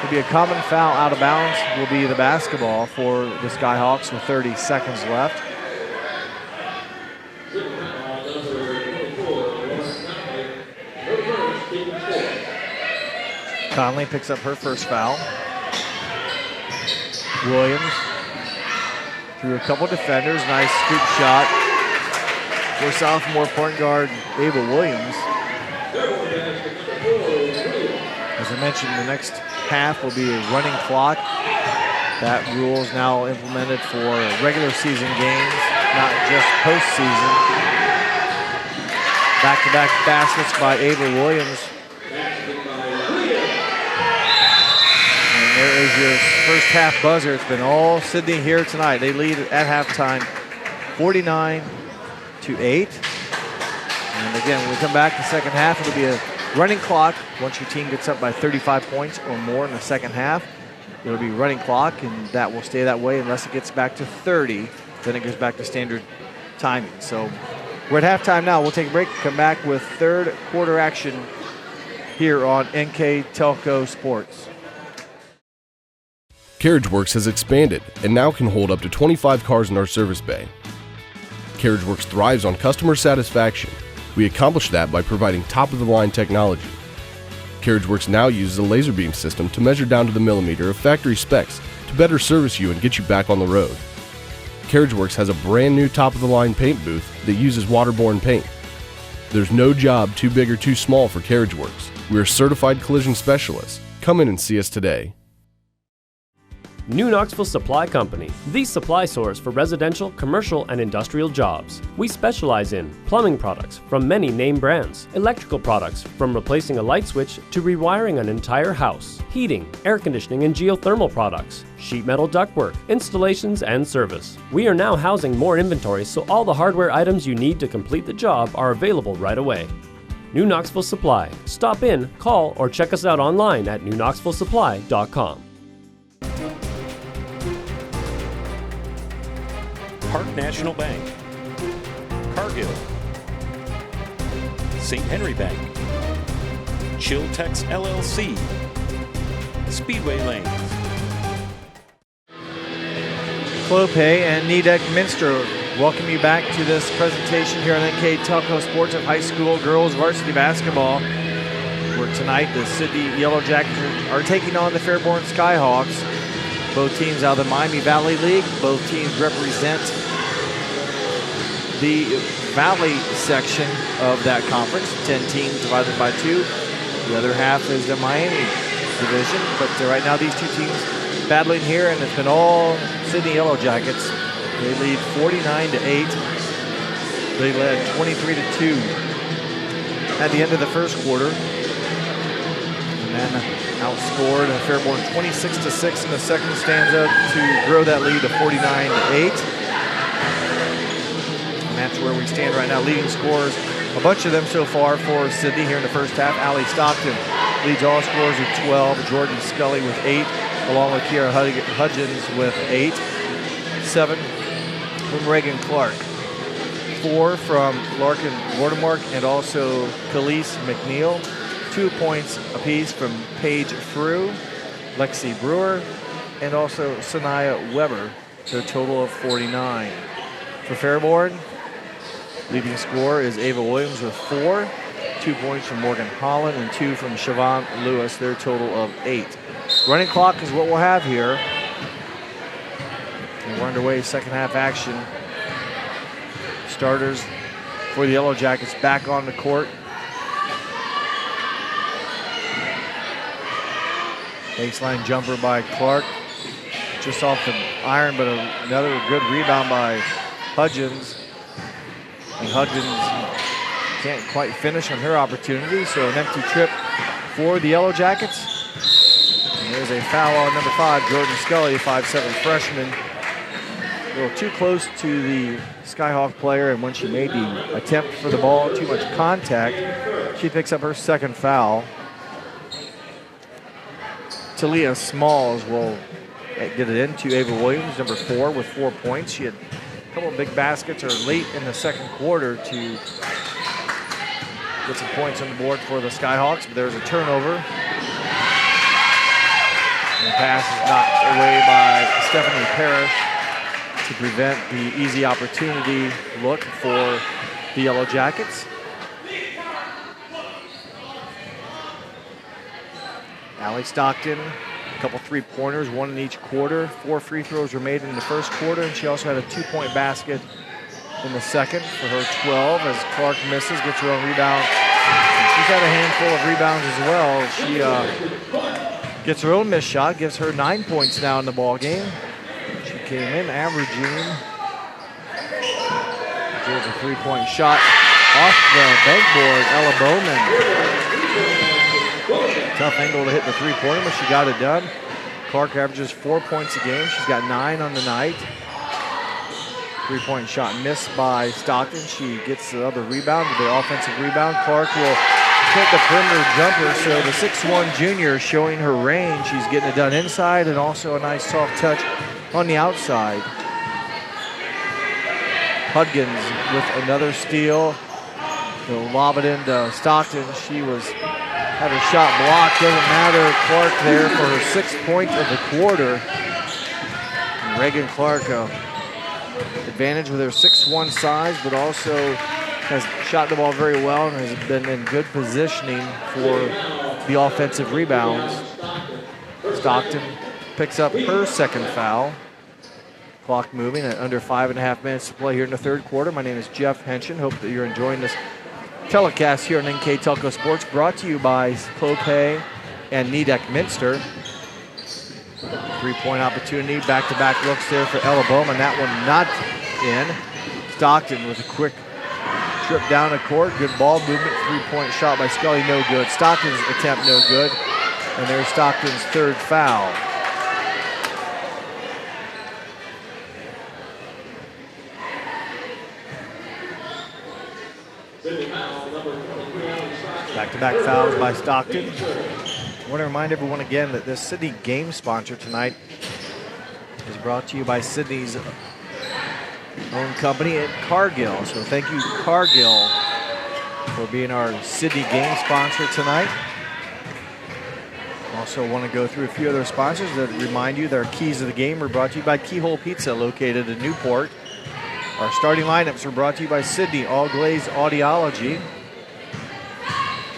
it'll be a common foul out of bounds. Will be the basketball for the Skyhawks with 30 seconds left. Conley picks up her first foul. Williams through a couple defenders. Nice scoop shot for sophomore point guard Ava Williams. As I mentioned, the next half will be a running clock. That rule is now implemented for regular season games, not just postseason. Back-to-back baskets by Ava Williams. There is your first half buzzer. It's been all Sidney here tonight. They lead at halftime 49-8. And again, when we come back the second half, it'll be a running clock. Once your team gets up by 35 points or more in the second half, it'll be running clock, and that will stay that way unless it gets back to 30. Then it goes back to standard timing. So we're at halftime now. We'll take a break, come back with third quarter action here on NKTelco Sports. CarriageWorks has expanded and now can hold up to 25 cars in our service bay. CarriageWorks thrives on customer satisfaction. We accomplish that by providing top-of-the-line technology. CarriageWorks now uses a laser beam system to measure down to the millimeter of factory specs to better service you and get you back on the road. CarriageWorks has a brand new top-of-the-line paint booth that uses waterborne paint. There's no job too big or too small for CarriageWorks. We are certified collision specialists. Come in and see us today. New Knoxville Supply Company, the supply source for residential, commercial, and industrial jobs. We specialize in plumbing products from many name brands, electrical products from replacing a light switch to rewiring an entire house, heating, air conditioning, and geothermal products, sheet metal ductwork, installations, and service. We are now housing more inventory, so all the hardware items you need to complete the job are available right away. New Knoxville Supply. Stop in, call, or check us out online at newknoxvillesupply.com. Park National Bank, Cargill, St. Henry Bank, Chiltex LLC, Speedway Lanes. Clope and Nidek Minster welcome you back to this presentation here on NKTelco Sports of High School Girls Varsity Basketball, where tonight the Sidney Yellow Jackets are taking on the Fairborn Skyhawks. Both teams out of the Miami Valley League. Both teams represent the Valley section of that conference. 10 teams divided by 2. The other half is the Miami division. But right now these two teams battling here, and it's been all Sidney Yellow Jackets. They lead 49-8. They led 23-2 at the end of the first quarter. And then outscored Fairborn 26-6 in the second stanza to grow that lead to 49-8. And that's where we stand right now. Leading scorers, a bunch of them so far for Sidney here in the first half. Allie Stockton leads all scorers with 12. Jordan Scully with 8, along with Kiara Hudgens with 8. 7 from Reagan Clark. 4 from Larkin Watermark and also Khalees McNeil. 2 points apiece from Paige Frew, Lexi Brewer, and also Sanaya Weber, to a total of 49. For Fairborn, leading scorer is Ava Williams with 4, 2 points from Morgan Holland, and 2 from Siobhan Lewis, their total of 8. Running clock is what we'll have here. And we're underway, second half action. Starters for the Yellow Jackets back on the court. Baseline jumper by Clark, just off the iron, but another good rebound by Hudgens. And Hudgens can't quite finish on her opportunity, so an empty trip for the Yellow Jackets. And there's a foul on number 5, Jordan Scully, 5'7" freshman. A little too close to the Skyhawk player, and when she made the attempt for the ball, too much contact, she picks up her second foul. Talia Smalls will get it into Ava Williams, number 4, with 4 points. She had a couple of big baskets late in the second quarter to get some points on the board for the Skyhawks, but there's a turnover. And the pass is knocked away by Stephanie Parrish to prevent the easy opportunity look for the Yellow Jackets. Allie Stockton, a couple three-pointers, 1 in each quarter. 4 free throws were made in the first quarter, and she also had a 2-point basket in the second for her 12 as Clark misses, gets her own rebound. And she's had a handful of rebounds as well. She gets her own missed shot, gives her 9 points now in the ball game. She came in averaging. Here's a 3-point shot off the bankboard. Ella Bowman. Tough angle to hit the three-pointer, but she got it done. Clark averages 4 points a game. She's got 9 on the night. 3-point shot missed by Stockton. She gets the other rebound, the offensive rebound. Clark will hit the perimeter jumper, so the 6'1 junior showing her range. She's getting it done inside and also a nice soft touch on the outside. Hudgens with another steal. They'll lob it into Stockton. She had her shot blocked. Doesn't matter. Clark there for her 6th point of the quarter. And Reagan Clark, advantage with her 6'1 size, but also has shot the ball very well and has been in good positioning for the offensive rebounds. Stockton picks up her second foul. Clock moving at under 5.5 minutes to play here in the third quarter. My name is Jeff Henshin. Hope that you're enjoying this telecast here on NKTelco Sports, brought to you by Clopay and Nidec Minster. 3-point opportunity, back-to-back looks there for Ella Bowman. That one not in. Stockton with a quick trip down the court. Good ball movement. 3-point shot by Scully, no good. Stockton's attempt, no good. And there's Stockton's third foul. Back-to-back fouls by Stockton. I want to remind everyone again that this Sidney game sponsor tonight is brought to you by Sidney's own company at Cargill. So thank you, Cargill, for being our Sidney game sponsor tonight. Also want to go through a few other sponsors that remind you that our keys of the game are brought to you by Keyhole Pizza, located in Newport. Our starting lineups are brought to you by Sidney All Glaze Audiology.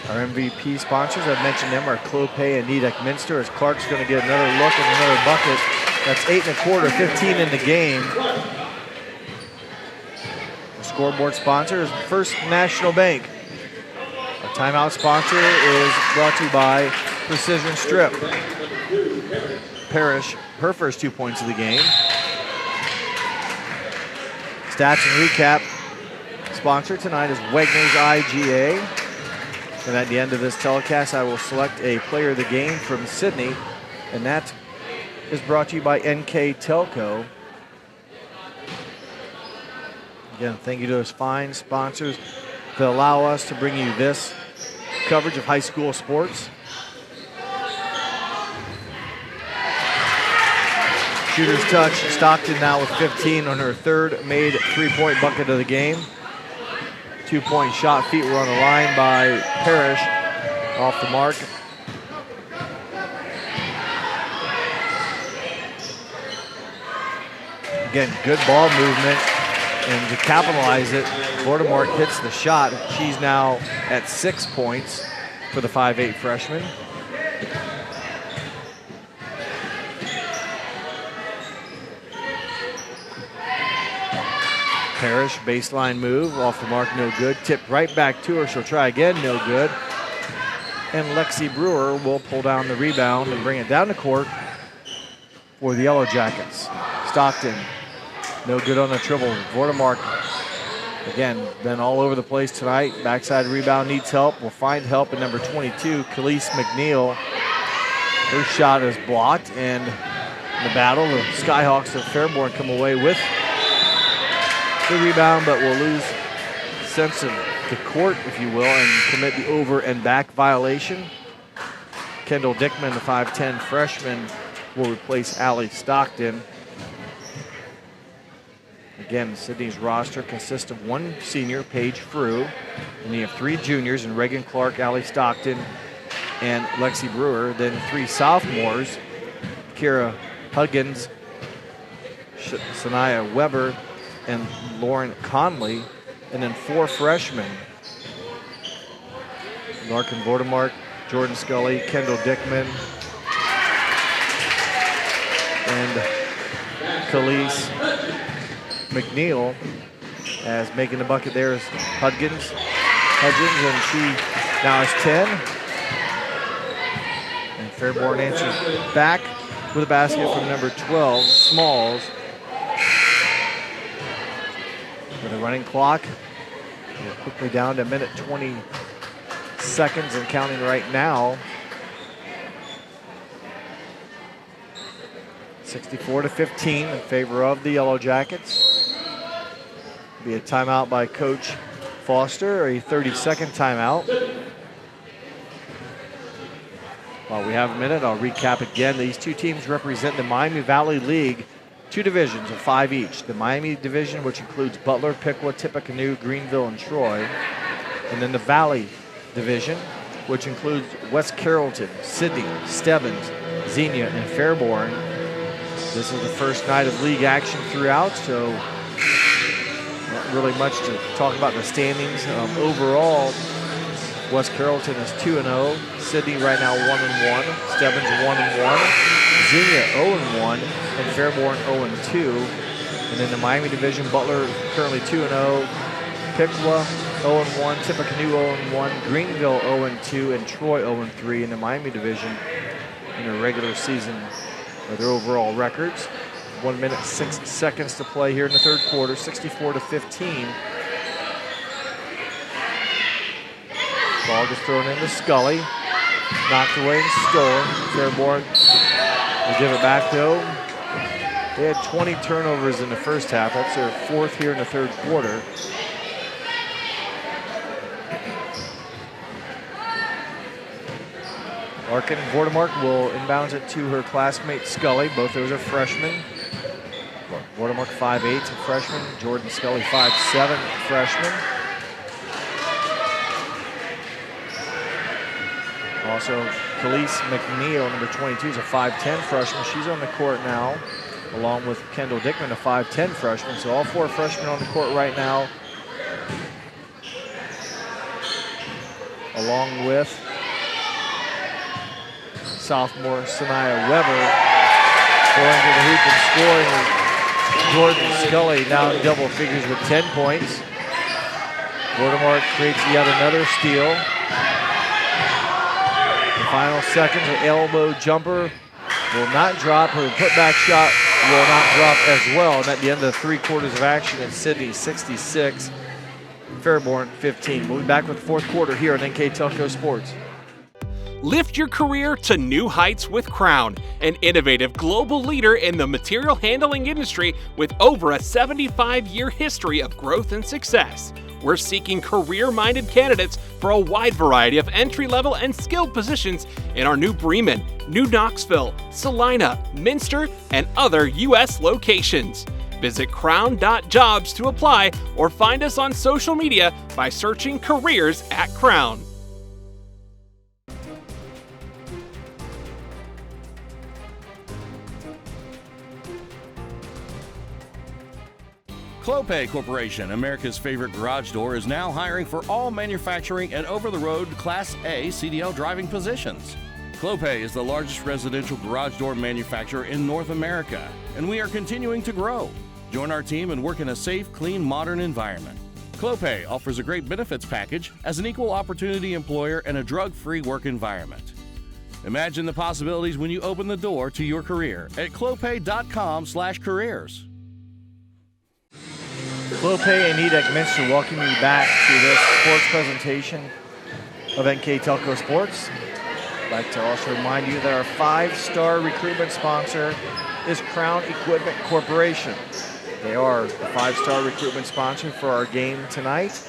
Our MVP sponsors, I've mentioned them, are Clopay and Nidec Minster, as Clark's going to get another look and another bucket. That's 8 1/4, 15 in the game. The scoreboard sponsor is First National Bank. Our timeout sponsor is brought to you by Precision Strip. Parrish, her first 2 points of the game. Stats and recap sponsor tonight is Wegner's IGA. And at the end of this telecast, I will select a player of the game from Sidney, and that is brought to you by NKTelco. Again, thank you to those fine sponsors that allow us to bring you this coverage of high school sports. Shooter's touch. Stockton now with 15 on her third made 3-point bucket of the game. 2-point shot. Feet were on the line by Parrish. Off the mark. Again, good ball movement. And to capitalize it, Voldemort hits the shot. She's now at 6 points for the 5'8 freshman. Parrish, baseline move, off the mark, no good. Tipped right back to her, she'll try again, no good. And Lexi Brewer will pull down the rebound and bring it down the court for the Yellow Jackets. Stockton, no good on the dribble. Vordemark, again, been all over the place tonight. Backside rebound, needs help. Will find help in number 22, Khalees McNeil. Her shot is blocked, and In the battle, the Skyhawks of Fairborn come away with the rebound, but will lose sense of the court, if you will, and commit the over and back violation. Kendall Dickman, the 5'10 freshman, will replace Allie Stockton. Again, Sidney's roster consists of one senior, Paige Frew, and you have three juniors in Reagan Clark, Allie Stockton, and Lexi Brewer. Then three sophomores, Kira Huggins, Sanaya Weber, and Lauren Conley, and then four freshmen, Larkin Vordemark, Jordan Scully, Kendall Dickman, and Khalees McNeil. As making the bucket there is Huggins, and she now has 10. And Fairborn answers back with a basket from number 12, Smalls. With a running clock, we're quickly down to a minute 20 seconds and counting right now. 64-15 in favor of the Yellow Jackets. Be a timeout by Coach Foster, a 30-second timeout. While we have a minute, I'll recap again. These two teams represent the Miami Valley League, two divisions of 5 each. The Miami division, which includes Butler, Piqua, Tippecanoe, Greenville, and Troy. And then the Valley division, which includes West Carrollton, Sidney, Stebbins, Xenia, and Fairborn. This is the first night of league action throughout, so not really much to talk about the standings. Overall, West Carrollton is 2-0. Sidney right now 1-1. Stebbins 1-1. Xenia 0-1. And Fairborn 0-2. And in the Miami division, Butler currently 2-0. Piqua 0-1. Tippecanoe 0-1. Greenville 0-2. And Troy 0-3 in the Miami division in the regular season of their overall records. 1 minute, 6 seconds to play here in the third quarter, 64-15. Ball gets thrown into Scully. Knocked away and stolen. Fairborn will give it back though. They had 20 turnovers in the first half. That's their fourth here in the third quarter. Larkin Vordemark will inbounds it to her classmate Scully. Both those are freshmen. Vordemark 5'8", freshman. Jordan Scully 5'7", freshman. Also, Khalees McNeil, number 22, is a 5'10" freshman. She's on the court now, along with Kendall Dickman, a 5'10" freshman. So all four freshmen on the court right now, along with sophomore Sanaya Weber, going to the hoop and scoring. Jordan Scully now in double figures with 10 points. Vordemark creates yet another steal. The final seconds, an elbow jumper will not drop. Her putback shot will not drop as well. And at the end of 3 quarters of action, it's Sidney 66, Fairborn 15. We'll be back with the fourth quarter here on NKTelco Sports. Lift your career to new heights with Crown, an innovative global leader in the material handling industry with over a 75-year history of growth and success. We're seeking career-minded candidates for a wide variety of entry-level and skilled positions in our new Bremen, New Knoxville, Salina, Minster, and other U.S. locations. Visit crown.jobs to apply or find us on social media by searching Careers at Crown. Clopay Corporation, America's favorite garage door, is now hiring for all manufacturing and over-the-road Class A CDL driving positions. Clopay is the largest residential garage door manufacturer in North America, and we are continuing to grow. Join our team and work in a safe, clean, modern environment. Clopay offers a great benefits package as an equal opportunity employer and a drug-free work environment. Imagine the possibilities when you open the door to your career at clopay.com/careers. Clopay and Nidec Minster welcome you back to this sports presentation of NKTelco Sports. I'd like to also remind you that our 5-star recruitment sponsor is Crown Equipment Corporation. They are the 5-star recruitment sponsor for our game tonight.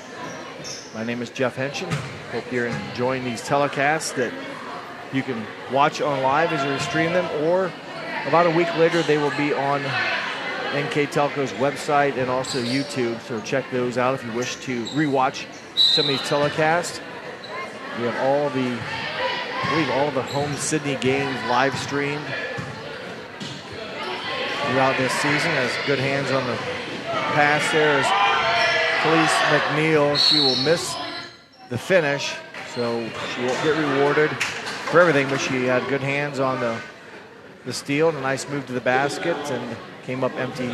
My name is Jeff Henshin. Hope you're enjoying these telecasts that you can watch on live as you stream them, or about a week later they will be on NKTelco's website and also YouTube, so check those out if you wish to rewatch some of these telecasts. We have all the home Sidney games live streamed throughout this season. Has good hands on the pass there is Khalees McNeil. She will miss the finish, so she won't get rewarded for everything, but she had good hands on the steal and a nice move to the basket and came up empty,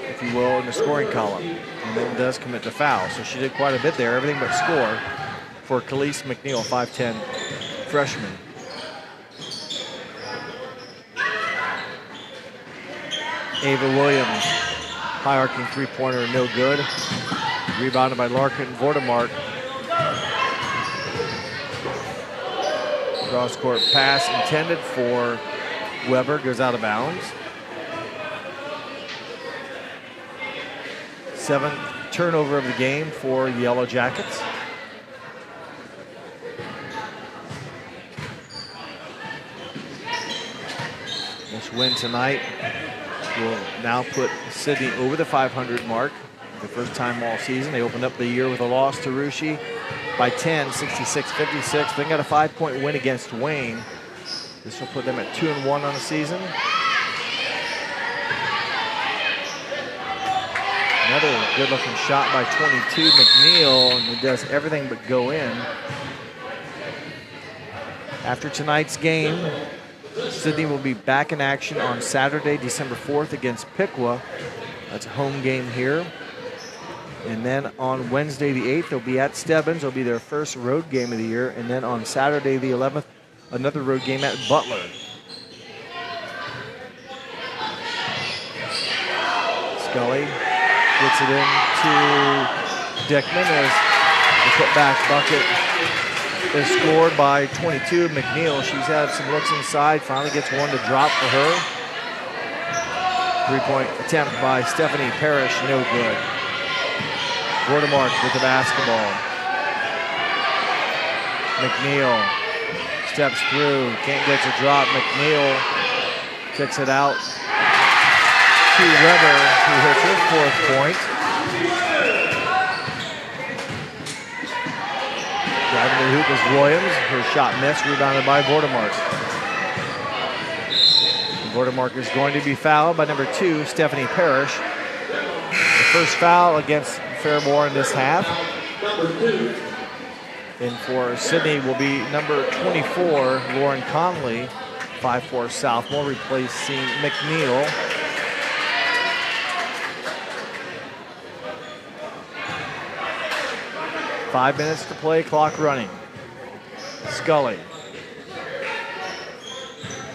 if you will, in the scoring column, and then does commit the foul. So she did quite a bit there, everything but score for Khalees McNeil, 5'10" freshman. Ava Williams, high arcing three-pointer, no good. Rebounded by Larkin Vordemark. Cross-court pass intended for Weber, goes out of bounds. 7th turnover of the game for Yellow Jackets. This win tonight will now put Sidney over the 500 mark. The first time all season. They opened up the year with a loss to Russia by 10, 66-56. They got a 5-point win against Wayne. This will put them at 2-1 on the season. Another good-looking shot by 22, McNeil, and it does everything but go in. After tonight's game, Sidney will be back in action on Saturday, December 4th against Piqua. That's a home game here. And then on Wednesday the 8th, they'll be at Stebbins. It'll be their first road game of the year. And then on Saturday the 11th, another road game at Butler. Scully gets it into Dickman as the putback bucket is scored by 22, McNeil. She's had some looks inside, finally gets one to drop for her. 3-point attempt by Stephanie Parrish, no good. Vordemark with the basketball. McNeil steps through, can't get to drop. McNeil kicks it out to Weber, who hits her 4th point. Driving the hoop is Williams. Her shot missed, rebounded by Vordemark. Vordemark is going to be fouled by number 2, Stephanie Parrish. The first foul against Fairborn this half. And for Sidney will be number 24, Lauren Conley, 5'4" sophomore, replacing McNeil. Five minutes to play, clock running. Scully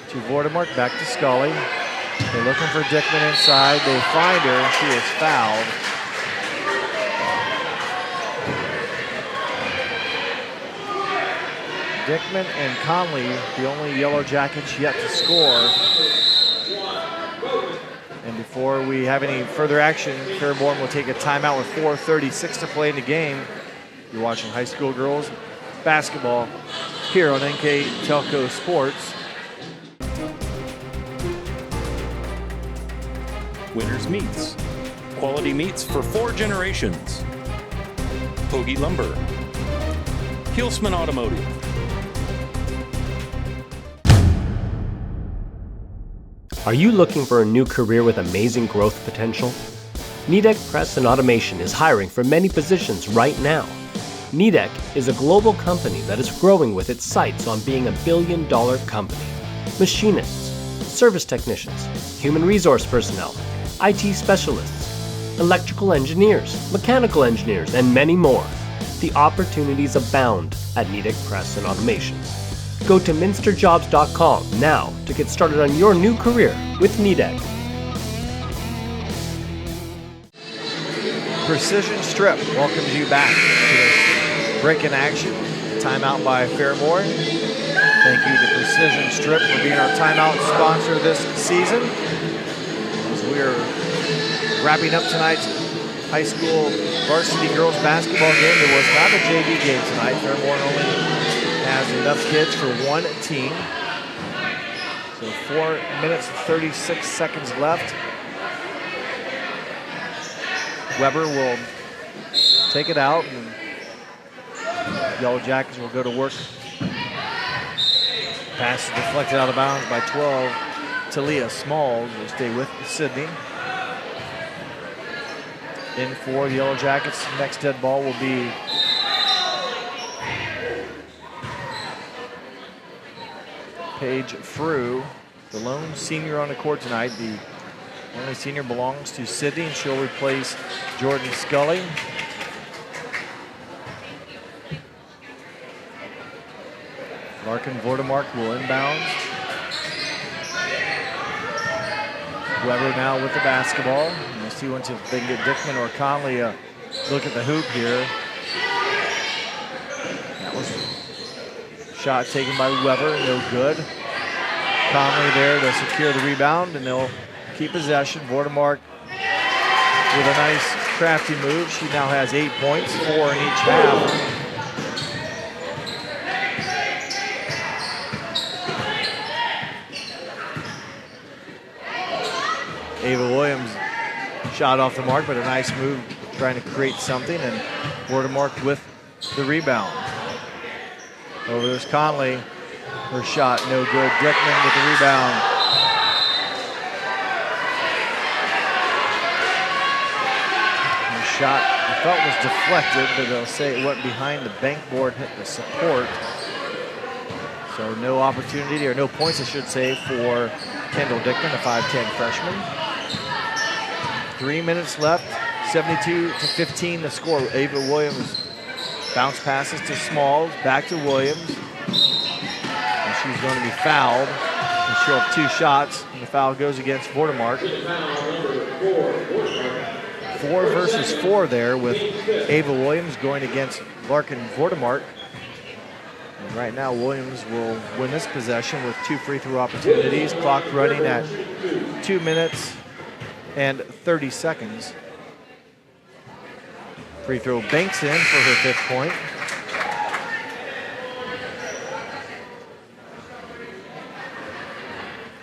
to Vordemark, back to Scully. They're looking for Dickman inside. They find her, and she is fouled. Dickman and Conley, the only Yellow Jackets yet to score. And before we have any further action, Fairborn will take a timeout with 4:36 to play in the game. You're watching high school girls basketball here on NKTelco Sports. Winners Meats. Quality meats for 4 generations. Hoagie Lumber. Hilsman Automotive. Are you looking for a new career with amazing growth potential? Nidec Press and Automation is hiring for many positions right now. Nidec is a global company that is growing with its sights on being a billion-dollar company. Machinists, service technicians, human resource personnel, IT specialists, electrical engineers, mechanical engineers, and many more. The opportunities abound at Nidec Press and Automation. Go to minsterjobs.com now to get started on your new career with Nidec. Precision Strip welcomes you back to this break in action. Timeout by Fairborn. Thank you to Precision Strip for being our timeout sponsor this season. As we're wrapping up tonight's high school varsity girls basketball game. It was not a JV game tonight. Fairborn only has enough kids for one team. So 4 minutes and 36 seconds left. Weber will take it out, and Yellow Jackets will go to work. Pass is deflected out of bounds by 12. Talia Smalls will stay with Sidney. In for the Yellow Jackets. Next dead ball will be Paige Frew, the lone senior on the court tonight. The only senior belongs to Sidney, and she'll replace Jordan Scully. Larkin Vordemark will inbound. Weber now with the basketball. And we'll see once if they can get Dickman or Conley a look at the hoop here. That was a shot taken by Weber, no good. Conley there to secure the rebound, and they'll keep possession. Vordemark with a nice crafty move. She now has 8 points, 4 in each half. Ava Williams shot off the mark, but a nice move trying to create something, and Vordemark with the rebound. Over there's Conley. Her shot no good. Dickman with the rebound. Her shot I thought was deflected, but they'll say it went behind the bank board, hit the support. So no opportunity, or no points I should say, for Kendall Dickman, a 5'10 freshman. 3 minutes left, 72-15 the score. Ava Williams bounce passes to Smalls, back to Williams. And she's going to be fouled. And she'll have 2 shots, and the foul goes against Vordemark. 4 versus 4 there, with Ava Williams going against Larkin Vordemark. And right now, Williams will win this possession with 2 free throw opportunities. Clock running at 2 minutes and 30 seconds. Free throw banks in for her 5th point.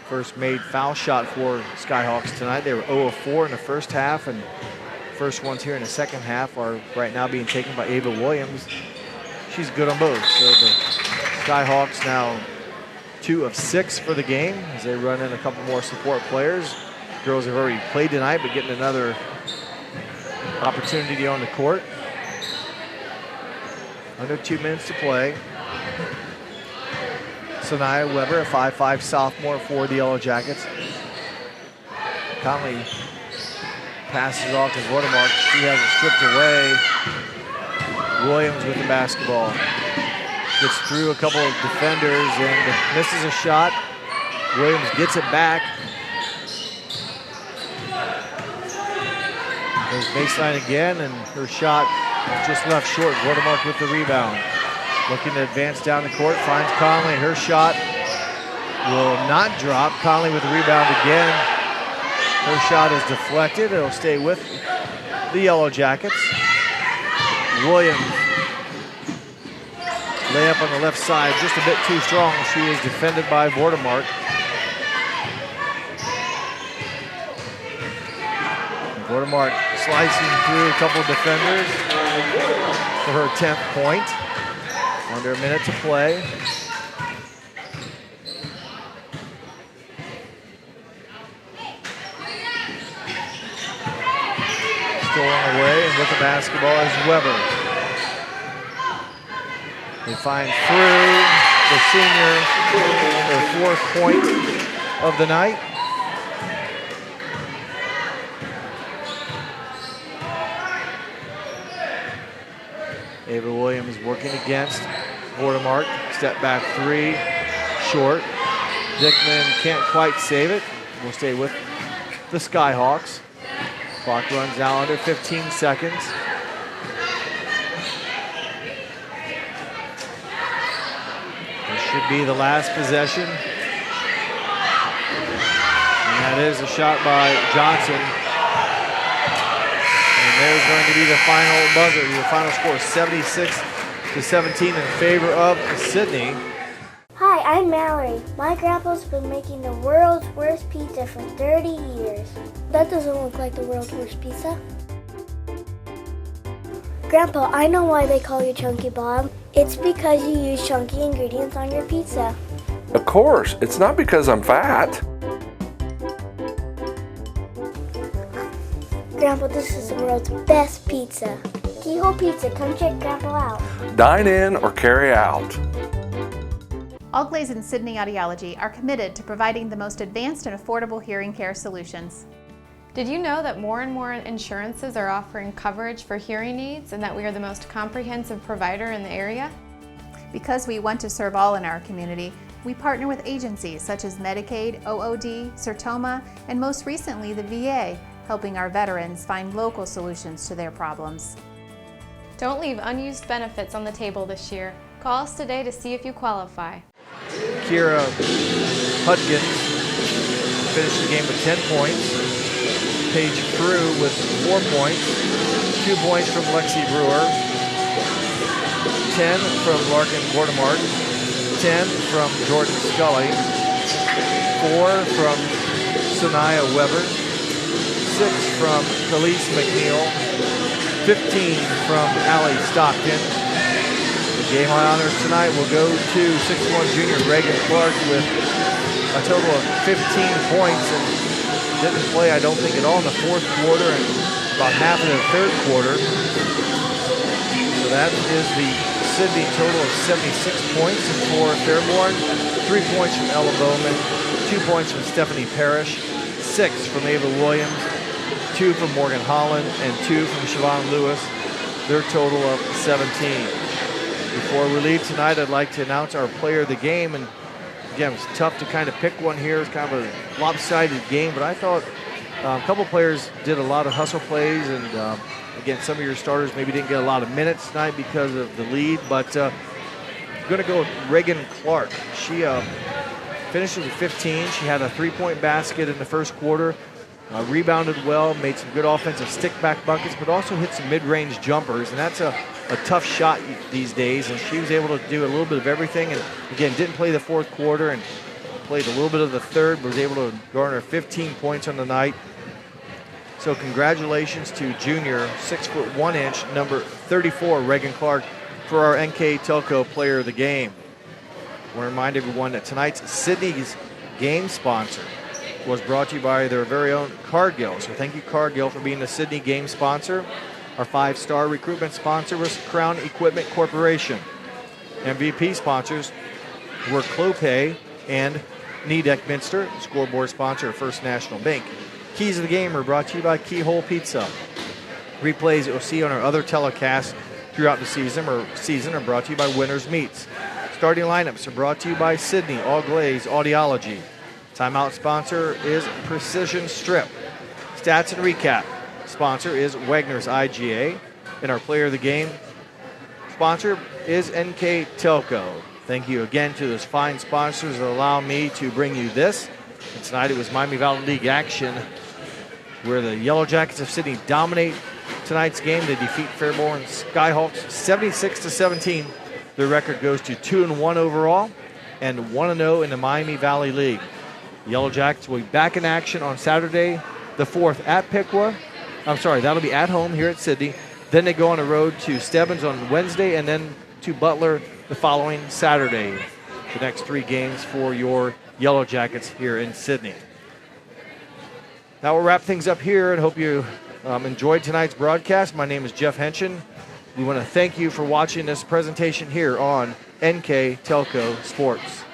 First made foul shot for Skyhawks tonight. They were 0 of 4 in the first half, and first ones here in the second half are right now being taken by Ava Williams. She's good on both. So the Skyhawks now 2 of 6 for the game as they run in a couple more support players. Girls have already played tonight, but getting another opportunity on the court. Under 2 minutes to play. Sanaya Weber, a 5'5 sophomore for the Yellow Jackets. Conley passes off to Vordemark. She has it stripped away. Williams with the basketball. Gets through a couple of defenders and misses a shot. Williams gets it back. Goes baseline again, and her shot just left short. Vordemark with the rebound. Looking to advance down the court, finds Conley. Her shot will not drop. Conley with the rebound again. Her shot is deflected. It'll stay with the Yellow Jackets. Williams, layup on the left side, just a bit too strong. She is defended by Vordemark. Vordemark slicing through a couple of defenders for her 10th point. Under a minute to play. Stolen away, and with the basketball is Weber. They find through the senior, their 4th point of the night. Ava Williams working against Vordemark. Step back 3, short. Dickman can't quite save it. We'll stay with the Skyhawks. Clock runs now under 15 seconds. The Should be the last possession. And that is a shot by Johnson. And there's going to be the final buzzer. The final score, 76-17 in favor of Sidney. Hi, I'm Mallory. My grandpa's been making the world's worst pizza for 30 years. That doesn't look like the world's worst pizza. Grandpa, I know why they call you Chunky Bob. It's because you use chunky ingredients on your pizza. Of course, it's not because I'm fat. Grandpa, this is the world's best pizza. Keyhole Pizza, come check Grandpa out. Dine in or carry out. Allglaze and Sidney Audiology are committed to providing the most advanced and affordable hearing care solutions. Did you know that more and more insurances are offering coverage for hearing needs and that we are the most comprehensive provider in the area? Because we want to serve all in our community, we partner with agencies such as Medicaid, OOD, Sertoma, and most recently the VA, helping our veterans find local solutions to their problems. Don't leave unused benefits on the table this year. Call us today to see if you qualify. Kira Hudgens finished the game with 10 points. Paige Frew with 4 points. 2 points from Lexi Brewer. 10 from Larkin Gordemark. 10 from Jordan Scully. 4 from Sanaya Weber. 6 from Khalees McNeil. 15 from Allie Stockton. The game honors tonight will go to 6'1" junior Reagan Clark with a total of 15 points and didn't play, I don't think, at all in the fourth quarter and about half of the third quarter. So that is the Sidney total of 76 points for Fairborn. 3 points from Ella Bowman, 2 points from Stephanie Parrish, 6 from Ava Williams, 2 from Morgan Holland, and 2 from Siobhan Lewis. Their total of 17. Before we leave tonight, I'd like to announce our player of the game. And again, it's tough to kind of pick one here. It's kind of a lopsided game, but I thought a couple players did a lot of hustle plays. And again, some of your starters maybe didn't get a lot of minutes tonight because of the lead. But I'm going to go with Reagan Clark. She finishes with 15. She had a 3-point basket in the first quarter. Rebounded well, made some good offensive stick-back buckets, but also hit some mid-range jumpers. And that's a tough shot these days, and she was able to do a little bit of everything. And again, didn't play the fourth quarter and played a little bit of the third, but was able to garner 15 points on the night. So congratulations to junior 6'1", number 34, Reagan Clark, for our NKTelco player of the game. I want to remind everyone that tonight's Sidney's game sponsor was brought to you by their very own Cargill. So thank you, Cargill, for being the Sidney game sponsor. Our 5-star recruitment sponsor was Crown Equipment Corporation. MVP sponsors were Clopay and Nidec Minster. Scoreboard sponsor, First National Bank. Keys of the game are brought to you by Keyhole Pizza. Replays you'll see on our other telecasts throughout the season are brought to you by Winners Meats. Starting lineups are brought to you by Sidney Allglaze Audiology. Timeout sponsor is Precision Strip. Stats and recap sponsor is Wagner's IGA. And our player of the game sponsor is NKTelco. Thank you again to those fine sponsors that allow me to bring you this. And tonight it was Miami Valley League action where the Yellow Jackets of Sidney dominate tonight's game. They defeat Fairborn Skyhawks 76-17. Their record goes to 2-1 overall and 1-0 in the Miami Valley League. Yellow Jackets will be back in action on Saturday the 4th at Piqua. That'll be at home here at Sidney. Then they go on the road to Stebbins on Wednesday and then to Butler the following Saturday. The next 3 games for your Yellow Jackets here in Sidney. Now we'll wrap things up here and hope you enjoyed tonight's broadcast. My name is Jeff Henshin. We want to thank you for watching this presentation here on NKTelco Sports.